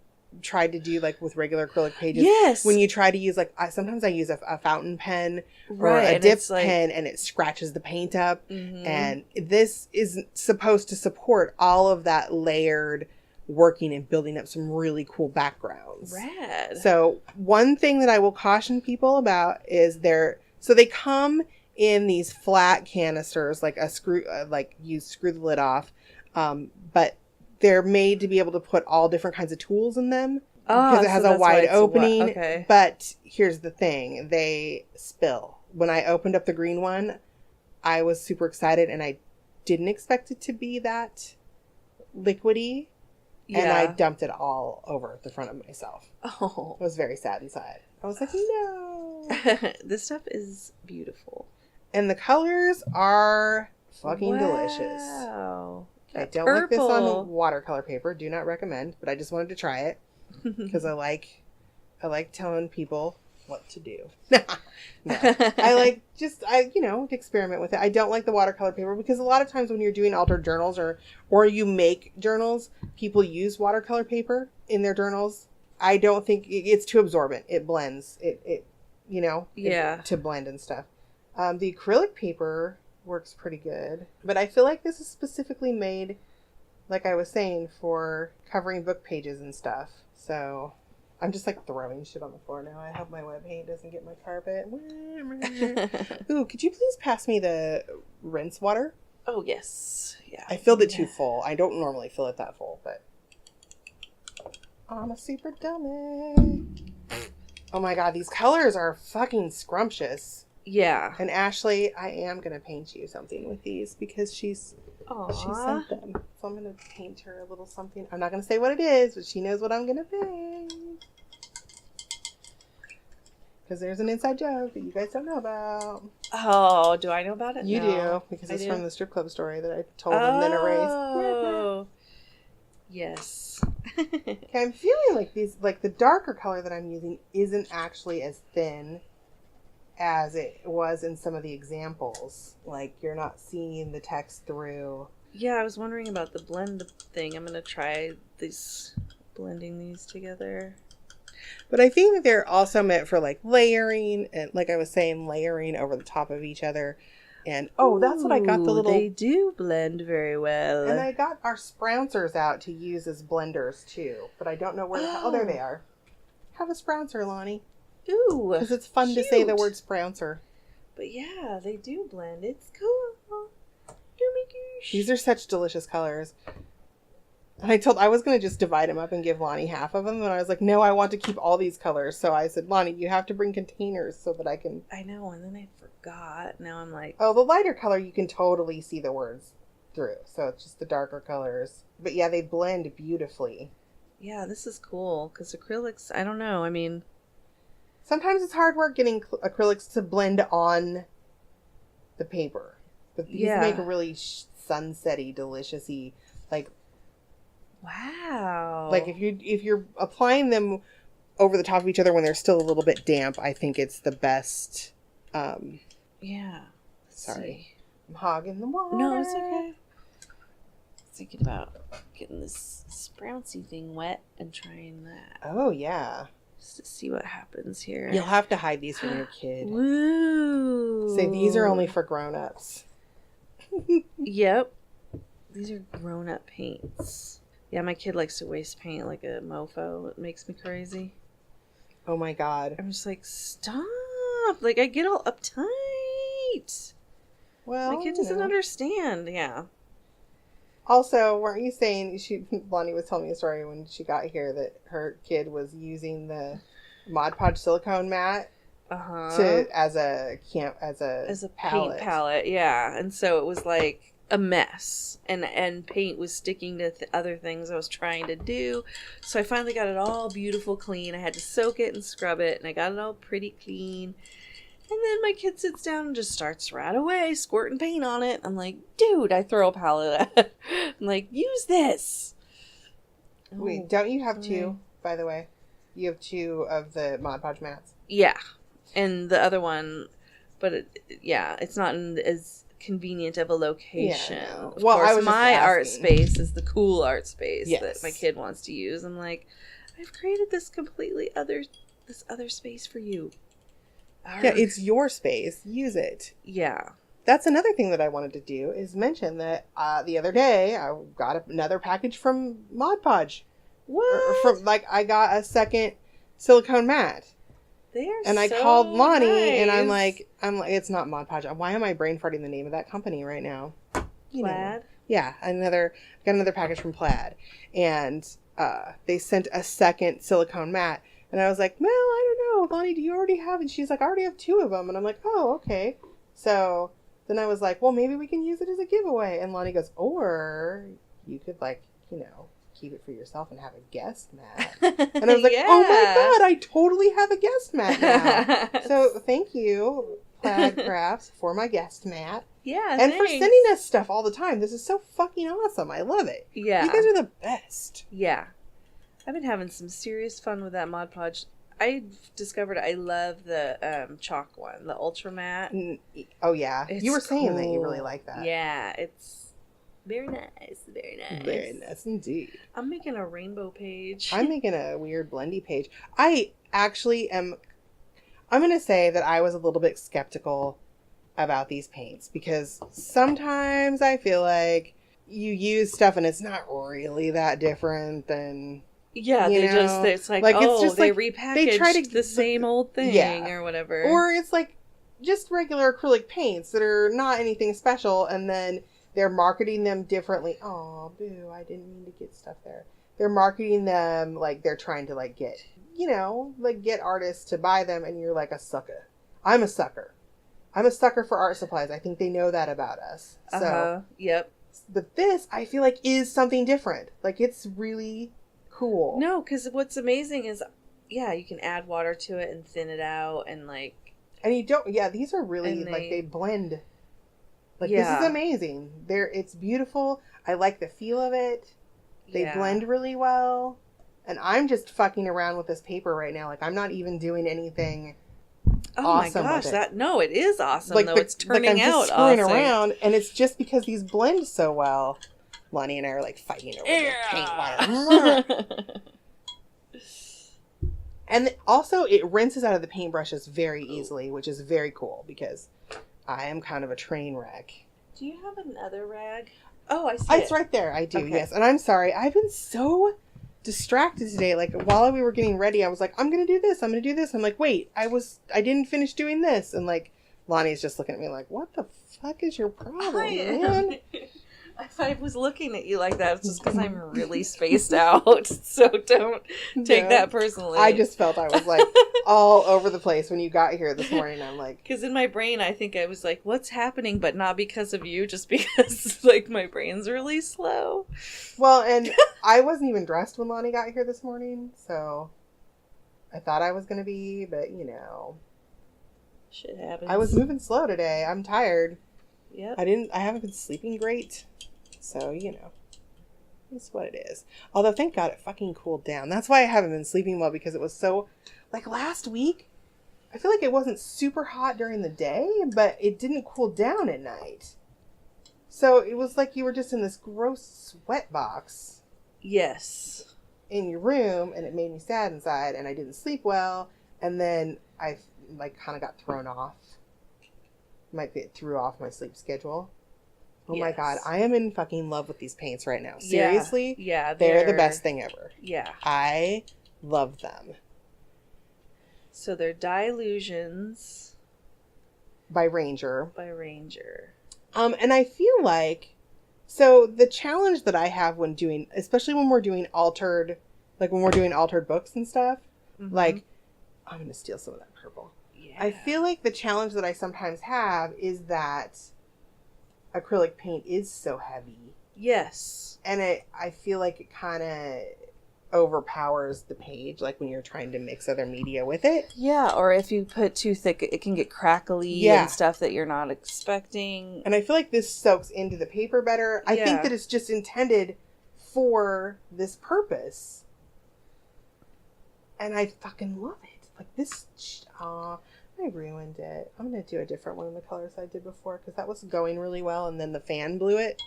tried to do like with regular acrylic pages. Yes. When you try to use like, sometimes I use a fountain pen or right, a dip pen and it scratches the paint up. Mm-hmm. And this is supposed to support all of that layered working and building up some really cool backgrounds. Rad. So one thing that I will caution people about is they come in these flat canisters, like a screw, like you screw the lid off. But they're made to be able to put all different kinds of tools in them because it has a wide opening. Okay. But here's the thing. They spill. When I opened up the green one, I was super excited and I didn't expect it to be that liquidy. Yeah. And I dumped it all over the front of myself. Oh. I was very sad inside. I was like, no. This stuff is beautiful. And the colors are fucking delicious. Wow. I don't like this on watercolor paper. Do not recommend, but I just wanted to try it because I like telling people what to do. No. I like to experiment with it. I don't like the watercolor paper because a lot of times when you're doing altered journals or you make journals, people use watercolor paper in their journals. I don't think it's too absorbent. It blends. To blend and stuff. The acrylic paper works pretty good, but I feel like this is specifically made, like I was saying, for covering book pages and stuff. So I'm just like throwing shit on the floor now. I hope my web paint doesn't get my carpet. Ooh, could you please pass me the rinse water? Oh yes, yeah. I filled it too full. I don't normally fill it that full, but I'm a super dummy. Oh my god, these colors are fucking scrumptious. Yeah. And Ashley, I am going to paint you something with these because she sent them. So I'm going to paint her a little something. I'm not going to say what it is, but she knows what I'm going to paint. Because there's an inside joke that you guys don't know about. Oh, do I know about it? You do, because it's from the strip club story that I told and then erased. Oh, yes. Okay, I'm feeling like the darker color that I'm using isn't actually as thin as it was in some of the examples. Like, you're not seeing the text through. Yeah, I was wondering about the blend thing. I'm going to try blending these together. But I think that they're also meant for, like, layering, and like I was saying, layering over the top of each other. And, that's what I got the little... They do blend very well. And I got our sprouncers out to use as blenders, too. But I don't know where the hell... Oh, there they are. Have a sprouncer, Lonnie. Ooh, because it's fun to say the word sprouncer. But yeah, they do blend. It's cool. Oh my gosh. These are such delicious colors. And I was going to just divide them up and give Lonnie half of them. And I was like, no, I want to keep all these colors. So I said, Lonnie, you have to bring containers so that I can... I know, and then I forgot. Now I'm like... Oh, the lighter color, you can totally see the words through. So it's just the darker colors. But yeah, they blend beautifully. Yeah, this is cool. Because acrylics, I don't know. I mean... Sometimes it's hard work getting acrylics to blend on the paper. But these make a really sunsetty, delicious-y, like... Wow. Like, if you're applying them over the top of each other when they're still a little bit damp, I think it's the best. Yeah. Sorry. I'm hogging the water. No, it's okay. Thinking about getting this sprouncy thing wet and trying that. Oh, yeah. Just to see what happens here. You'll have to hide these from your kid. Woo! Say, these are only for grown-ups. Yep. These are grown-up paints. Yeah, my kid likes to waste paint like a mofo. It makes me crazy. Oh my god. I'm just like, stop! Like, I get all uptight. Well, my kid doesn't understand. Yeah. Also, weren't you saying Lonnie was telling me a story when she got here that her kid was using the Mod Podge silicone mat as a palette. Paint palette, yeah. And so it was like a mess, and paint was sticking to other things I was trying to do. So I finally got it all beautiful clean. I had to soak it and scrub it, and I got it all pretty clean. And then my kid sits down and just starts right away squirting paint on it. I'm like, dude, I throw a palette at it. I'm like, use this. Wait, don't you have two, by the way? You have two of the Mod Podge mats? Yeah. And the other one, but it's not in as convenient of a location. Yeah, no. Of Well, course, I was my art asking. space is the cool art space Yes. that my kid wants to use. I'm like, I've created this completely other space for you. Yeah, it's your space. Use it. Yeah. That's another thing that I wanted to do is mention that the other day I got another package from Mod Podge. What? I got a second silicone mat. And I called Lonnie, nice. and I'm like, it's not Mod Podge. Why am I brain farting the name of that company right now? Plaid? Yeah, got another package from Plaid, and they sent a second silicone mat, and I was like, well, I don't know, Lonnie, do you already have? And she's like, I already have 2 of them, and I'm like, oh, okay. So then I was like, well, maybe we can use it as a giveaway, and Lonnie goes, or you could keep it for yourself and have a guest mat. And I was like, oh my God, I totally have a guest mat now. So thank you, Plaid Crafts, for my guest mat. Yeah, and thanks. For sending us stuff all the time. This is so fucking awesome. I love it. Yeah. You guys are the best. Yeah. I've been having some serious fun with that Mod Podge. I discovered I love the chalk one, the Ultra Matte. Oh, yeah. It's you were saying cool. that you really like that. Yeah, it's very nice. Very nice. Very nice indeed. I'm making a rainbow page. I'm making a weird blendy page. I actually I'm going to say that I was a little bit skeptical about these paints because sometimes I feel like you use stuff and it's not really that different than... Yeah, it's like it's just they repackaged they try to, the same old thing or whatever. Or it's like just regular acrylic paints that are not anything special, and then they're marketing them differently. Oh, boo, I didn't mean to get stuff there. They're marketing them like they're trying to get artists to buy them, and you're like a sucker. I'm a sucker. I'm a sucker for art supplies. I think they know that about us. So, yep. But this, I feel like, is something different. Like, it's really... cool. No, because what's amazing is, you can add water to it and thin it out and And you don't, these are really, they blend. This is amazing. It's beautiful. I like the feel of it. They blend really well. And I'm just fucking around with this paper right now. Like, I'm not even doing anything awesome my gosh, with it. It is awesome, though. It's turning I'm out just screwing awesome. around, and it's just because these blend so well. Lonnie and I are like fighting over the paint water. And also it rinses out of the paintbrushes very easily, which is very cool because I am kind of a train wreck. Do you have another rag? Oh, I see It's right there. I do, yes. And I'm sorry. I've been so distracted today. Like, while we were getting ready, I was like, I'm going to do this. I'm going to do this. I'm like, wait, I didn't finish doing this. And like, Lonnie's just looking at me like, what the fuck is your problem, man? If I was looking at you like that, it's just because I'm really spaced out. So don't take that personally. I just felt I was like all over the place when you got here this morning. I'm like... Because in my brain, I think I was like, what's happening? But not because of you, just because like my brain's really slow. Well, and I wasn't even dressed when Lonnie got here this morning. So I thought I was going to be, but shit happens. I was moving slow today. I'm tired. Yep. I haven't been sleeping great. So, that's what it is. Although, thank God it fucking cooled down. That's why I haven't been sleeping well, because it was so, like last week, I feel like it wasn't super hot during the day, but it didn't cool down at night. So it was like you were just in this gross sweat box. Yes. In your room, and it made me sad inside, and I didn't sleep well, and then I, kind of got thrown off. It threw off my sleep schedule. Oh my God, I am in fucking love with these paints right now. Seriously? Yeah, they're the best thing ever. Yeah. I love them. So they're Dylusions. By Ranger. And I feel like, so the challenge that I have when doing, especially when we're doing altered books and stuff, I'm going to steal some of that purple. Yeah. I feel like the challenge that I sometimes have is that acrylic paint is so heavy. Yes. And I feel like it kind of overpowers the page, like when you're trying to mix other media with it. Yeah, or if you put too thick, it can get crackly and stuff that you're not expecting. And I feel like this soaks into the paper better. I think that it's just intended for this purpose. And I fucking love it. Like this, I ruined it. I'm going to do a different one of the colors I did before because that was going really well and then the fan blew it.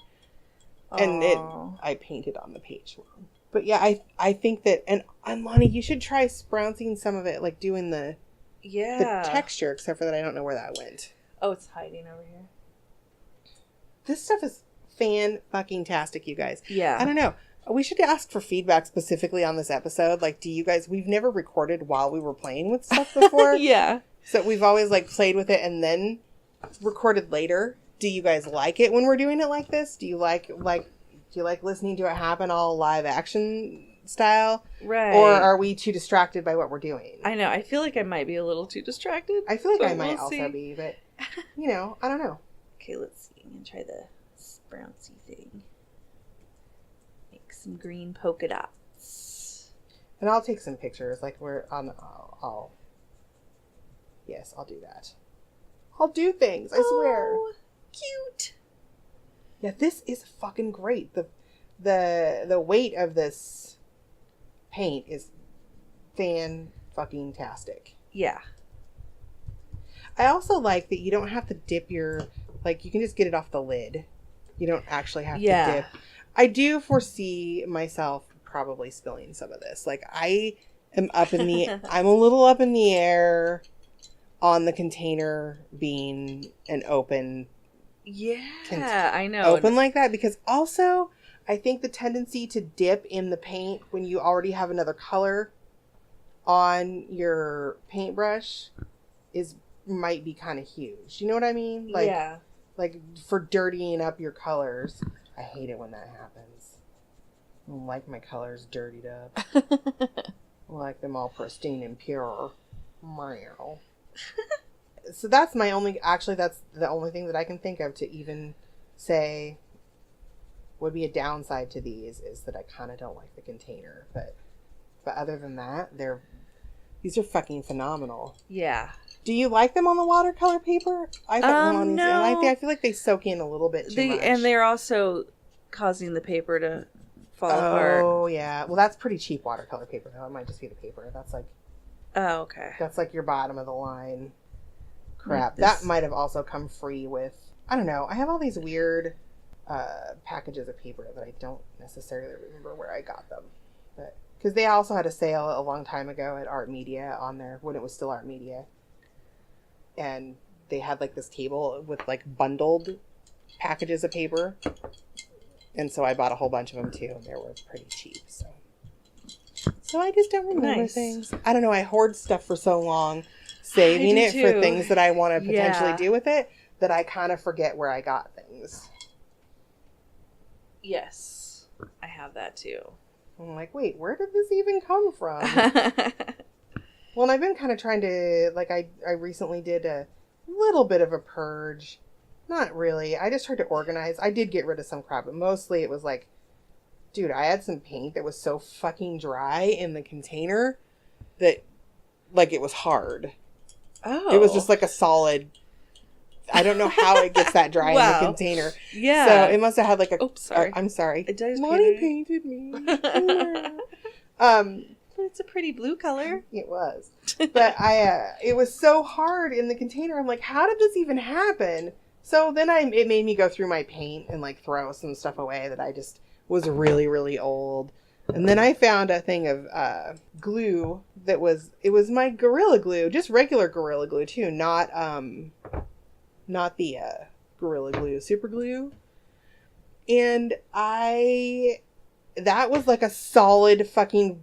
And I painted on the page wrong. But yeah, I think that, and Lonnie, you should try sprouncing some of it, like doing the texture, except for that I don't know where that went. Oh, it's hiding over here. This stuff is fan-fucking-tastic, you guys. Yeah. I don't know. We should ask for feedback specifically on this episode. Like, do you guys, we've never recorded while we were playing with stuff before. Yeah. So we've always, like, played with it and then recorded later. Do you guys like it when we're doing it like this? Do you like listening to it happen all live action style? Right. Or are we too distracted by what we're doing? I know. I feel like I might be a little too distracted. I feel like I might also be, but, you know, I don't know. Okay, let's see. I'm going to try the sprouncey thing. Make some green polka dots. And I'll take some pictures. Like, we're on, yes, I'll do that. I'll do things, I swear. Cute. Yeah, this is fucking great. The weight of this paint is fan-fucking-tastic. Yeah. I also like that you don't have to dip your, like, you can just get it off the lid. You don't actually have to dip. I do foresee myself probably spilling some of this. Like, I'm a little up in the air on the container being an open. Yeah, I know. Open like that, because also I think the tendency to dip in the paint when you already have another color on your paintbrush might be kind of huge. You know what I mean? Like, yeah. Like for dirtying up your colors. I hate it when that happens. I don't like my colors dirtied up. I like them all pristine and pure. Meow. So that's that's the only thing that I can think of to even say would be a downside to these, is that I kind of don't like the container. But other than that, these are fucking phenomenal. Yeah. Do you like them on the watercolor paper? I thought no. I feel like they soak in a little bit too much. And they're also causing the paper to fall apart. Oh, yeah. Well, that's pretty cheap watercolor paper, though. It might just be the paper. That's like... Oh, okay. That's like your bottom of the line crap. That might have also come free with... I don't know. I have all these weird packages of paper that I don't necessarily remember where I got them. But because they also had a sale a long time ago at Art Media on there, when it was still Art Media. And they had like this table with like bundled packages of paper. And so I bought a whole bunch of them too, and they were pretty cheap. So I just don't remember things. I don't know. I hoard stuff for so long, saving it for things that I want to potentially do with it, that I kind of forget where I got things. Yes, I have that too. I'm like, wait, where did this even come from? Well, and I've been kind of trying to, like, I recently did a little bit of a purge. Not really. I just tried to organize. I did get rid of some crap, but mostly it was like, dude, I had some paint that was so fucking dry in the container that, like, it was hard. Oh. It was just like a solid... I don't know how it gets that dry in the container. Yeah. So it must have had like a... Oops, sorry. I'm sorry. Monty painted me. But it's a pretty blue color. It was. But it was so hard in the container. I'm like, how did this even happen? So then it made me go through my paint and like throw some stuff away that I just was really, really old. And then I found a thing of glue that was my Gorilla Glue, just regular Gorilla Glue too, not the Gorilla Glue Super Glue. And that was like a solid fucking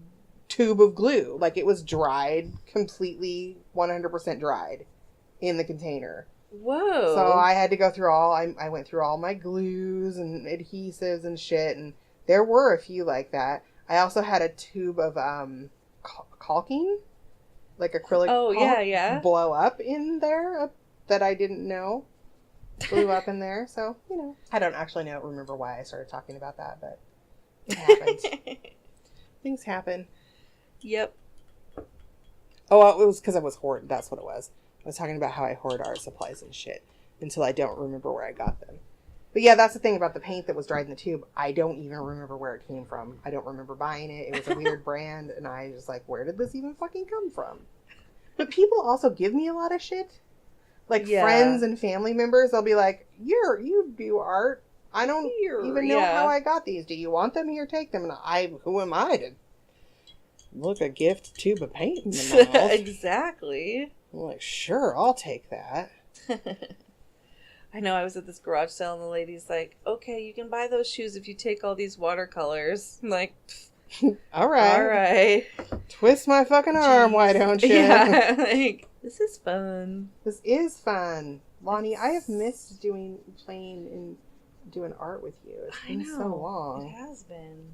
tube of glue. Like, it was dried, completely 100% dried in the container. Whoa. So I had to go through I went through all my glues and adhesives and shit, and there were a few like that. I also had a tube of caulking, like acrylic caulk, blow up in there that I didn't know blew up in there. So, you know, I don't actually remember why I started talking about that, but it happened. Things happen. Yep. Oh, it was because I was hoarding. That's what it was. I was talking about how I hoard art supplies and shit until I don't remember where I got them. But yeah, that's the thing about the paint that was dried in the tube. I don't even remember where it came from. I don't remember buying it. It was a weird brand, and I was like, where did this even fucking come from? But people also give me a lot of shit. Like friends and family members, they'll be like, you do art. I don't even know how I got these. Do you want them? Here, take them. And who am I to look a gift tube of paint in the mouth? Exactly. I'm like, sure, I'll take that. I know, I was at this garage sale and the lady's like, okay, you can buy those shoes if you take all these watercolors. I'm like, all right. Twist my fucking arm, why don't you? Yeah, like, this is fun. This is fun. Lonnie, I have missed playing and doing art with you. It's been so long. It has been.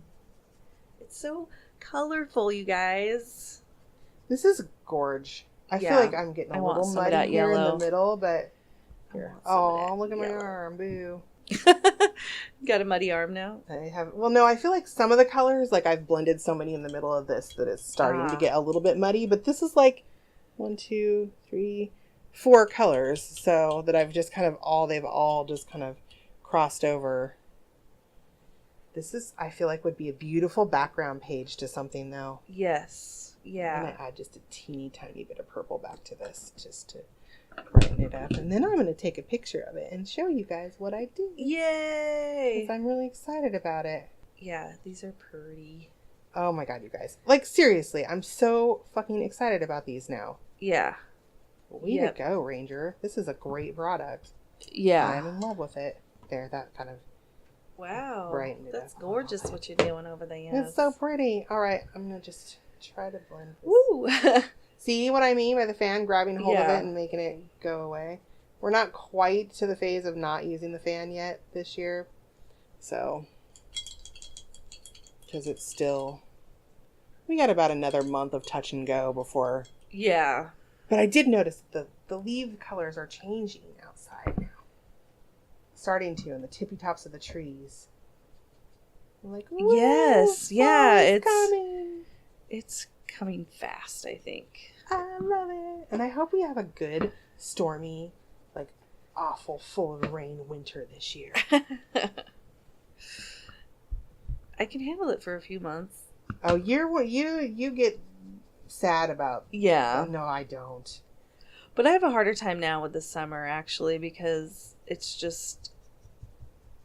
It's so colorful, you guys. This is gorge. I feel like I'm getting a little muddy here in the middle, but here. Oh, look at my arm. Boo. Got a muddy arm now? I have. Well, no, I feel like some of the colors, like I've blended so many in the middle of this that it's starting to get a little bit muddy, but this is like 1, 2, 3, 4 colors, so that I've just they've all just kind of crossed over. This is, I feel like, would be a beautiful background page to something, though. Yes. Yeah. I'm going to add just a teeny tiny bit of purple back to this, just to brighten it up. And then I'm going to take a picture of it and show you guys what I did. Yay! Because I'm really excited about it. Yeah, these are pretty. Oh my god, you guys. Like, seriously, I'm so fucking excited about these now. Yeah. Way to go, Ranger. This is a great product. Yeah. I'm in love with it. There, that kind of... Wow. Brightened it That's up. gorgeous what you're doing over there. Yes. It's so pretty. All right, I'm going to just try to blend this. Woo! See what I mean by the fan grabbing hold of it and making it go away? We're not quite to the phase of not using the fan yet this year. So, because it's still... We got about another month of touch and go before... Yeah. But I did notice that the leaf colors are changing outside now. Starting to, in the tippy tops of the trees. I'm like, yes, yeah, it's coming. It's coming fast, I think. I love it. And I hope we have a good, stormy, like, awful, full of rain winter this year. I can handle it for a few months. Oh, you get sad about... Yeah. No, I don't. But I have a harder time now with the summer, actually, because it's just...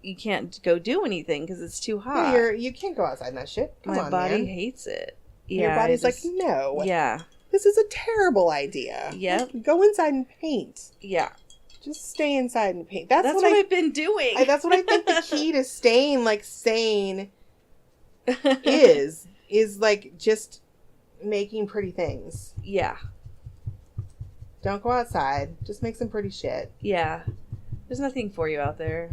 You can't go do anything because it's too hot. Yeah, you can't go outside in that shit. Come on, my body man. hates it. Yeah, your body's like, no. Yeah. This is a terrible idea. Yep. Go inside and paint. Yeah. Just stay inside and paint. That's what I've been doing. That's what I think the key to staying, like, sane is like, just making pretty things. Yeah. Don't go outside. Just make some pretty shit. Yeah. There's nothing for you out there.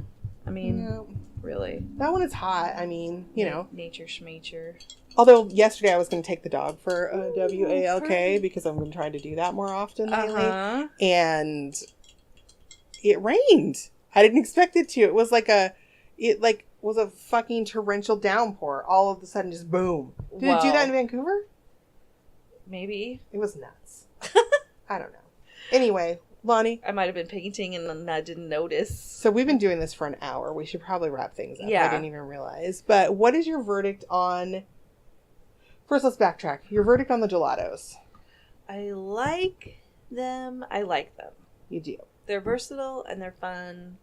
I mean, really. Not when it's hot. I mean, you know. Nature schmature. Although yesterday I was going to take the dog for a WALK because I've been trying to do that more often lately. And it rained. I didn't expect it to. It was like was a fucking torrential downpour. All of a sudden, just boom. Did it do that in Vancouver? Maybe. It was nuts. I don't know. Anyway, Lonnie. I might have been painting and I didn't notice. So we've been doing this for an hour. We should probably wrap things up. Yeah. I didn't even realize. But what is your verdict on... First, let's backtrack. Your verdict on the gelatos. I like them. You do. They're versatile and they're fun.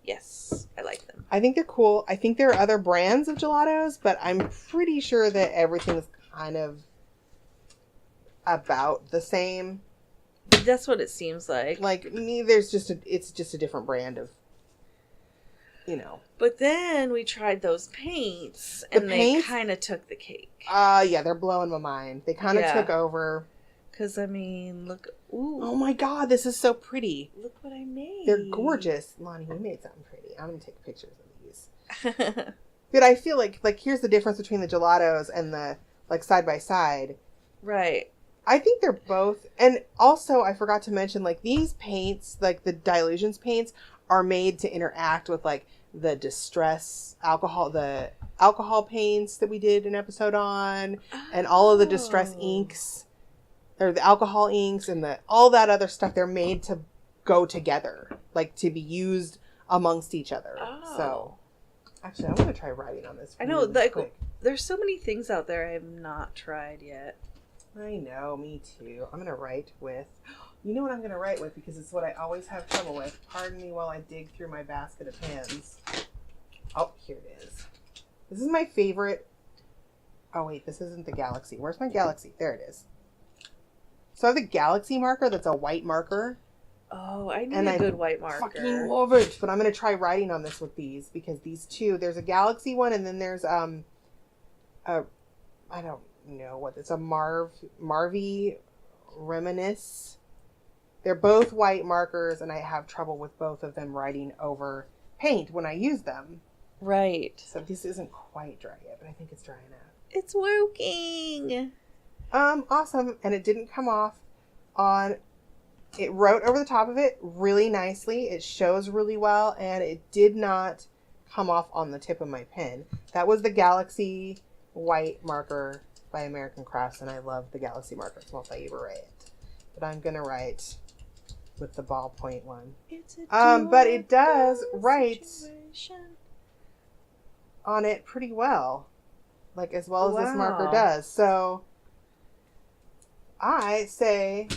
Yes, I like them. I think they're cool. I think there are other brands of gelatos, but I'm pretty sure that everything's kind of about the same. That's what it seems like. Like, it's just a different brand of, you know. But then we tried those paints, and they kind of took the cake. Yeah, they're blowing my mind. They kind of took over. Because, I mean, look. Ooh. Oh my god, this is so pretty. Look what I made. They're gorgeous. Lonnie, you made something pretty. I'm going to take pictures of these. But I feel like here's the difference between the gelatos and the, like, side by side. Right. I think they're both, and also I forgot to mention, like, these paints, like the Dylusions paints, are made to interact with, like, the distress alcohol, the alcohol paints that we did an episode on, and all of the distress inks, or the alcohol inks, and all that other stuff. They're made to go together, like, to be used amongst each other. Oh. So, actually, I'm going to try writing on this. I know, really like, quick. there's so many things out there I have not tried yet. I know, me too. I'm going to write with, you know what I'm going to write with because it's what I always have trouble with. Pardon me while I dig through my basket of pens. Oh, here it is. This is my favorite. Oh, wait, this isn't the Galaxy. Where's my Galaxy? There it is. So I have the Galaxy marker that's a white marker. Oh, I need a good white marker. I fucking love it. But I'm going to try writing on this with these because these two, there's a Galaxy one and then there's I don't know what it's a Marvy Reminisce. They're both white markers and I have trouble with both of them writing over paint when I use them. Right. So this isn't quite dry yet, but I think it's dry enough. It's working. Awesome. And it didn't come off on, it wrote over the top of it really nicely. It shows really well and it did not come off on the tip of my pen. That was the Galaxy white marker by American Crafts and I love the Galaxy marker. It's multi-favorite. But I'm going to write with the ballpoint one. But it does write on it pretty well. Like as well as this marker does. So I say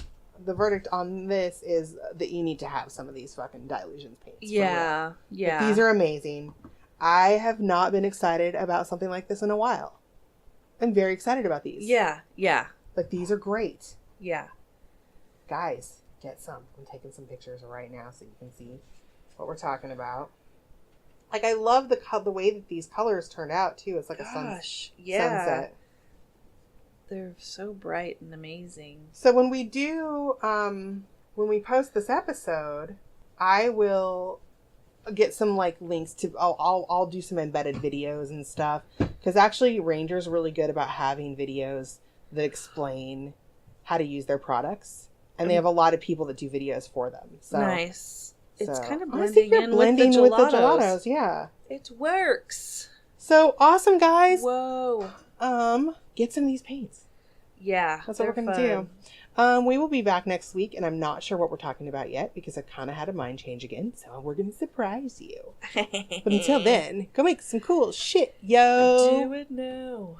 the verdict on this is that you need to have some of these fucking Dylusions paints. Yeah. Yeah. But these are amazing. I have not been excited about something like this in a while. I'm very excited about these. Yeah. Yeah. Like these are great. Yeah. Guys, get some. I'm taking some pictures right now so you can see what we're talking about. Like I love the way that these colors turned out too. It's like a sunset. They're so bright and amazing. So when we do, when we post this episode, I will get some like links to. I'll do some embedded videos and stuff because actually Ranger's really good about having videos that explain how to use their products, and they have a lot of people that do videos for them. So nice. It's kind of blending in with the gelatos. Yeah, it works. So awesome, guys. Whoa. Get some of these paints. Yeah, that's what we're gonna do. We will be back next week, and I'm not sure what we're talking about yet because I kind of had a mind change again. So we're gonna surprise you. But until then, go make some cool shit, yo. Do it now.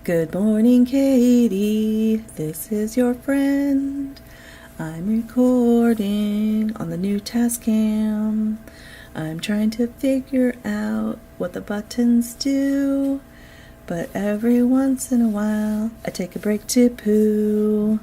Good morning, Katie. This is your friend. I'm recording on the new Tascam. I'm trying to figure out what the buttons do, but every once in a while I take a break to poo.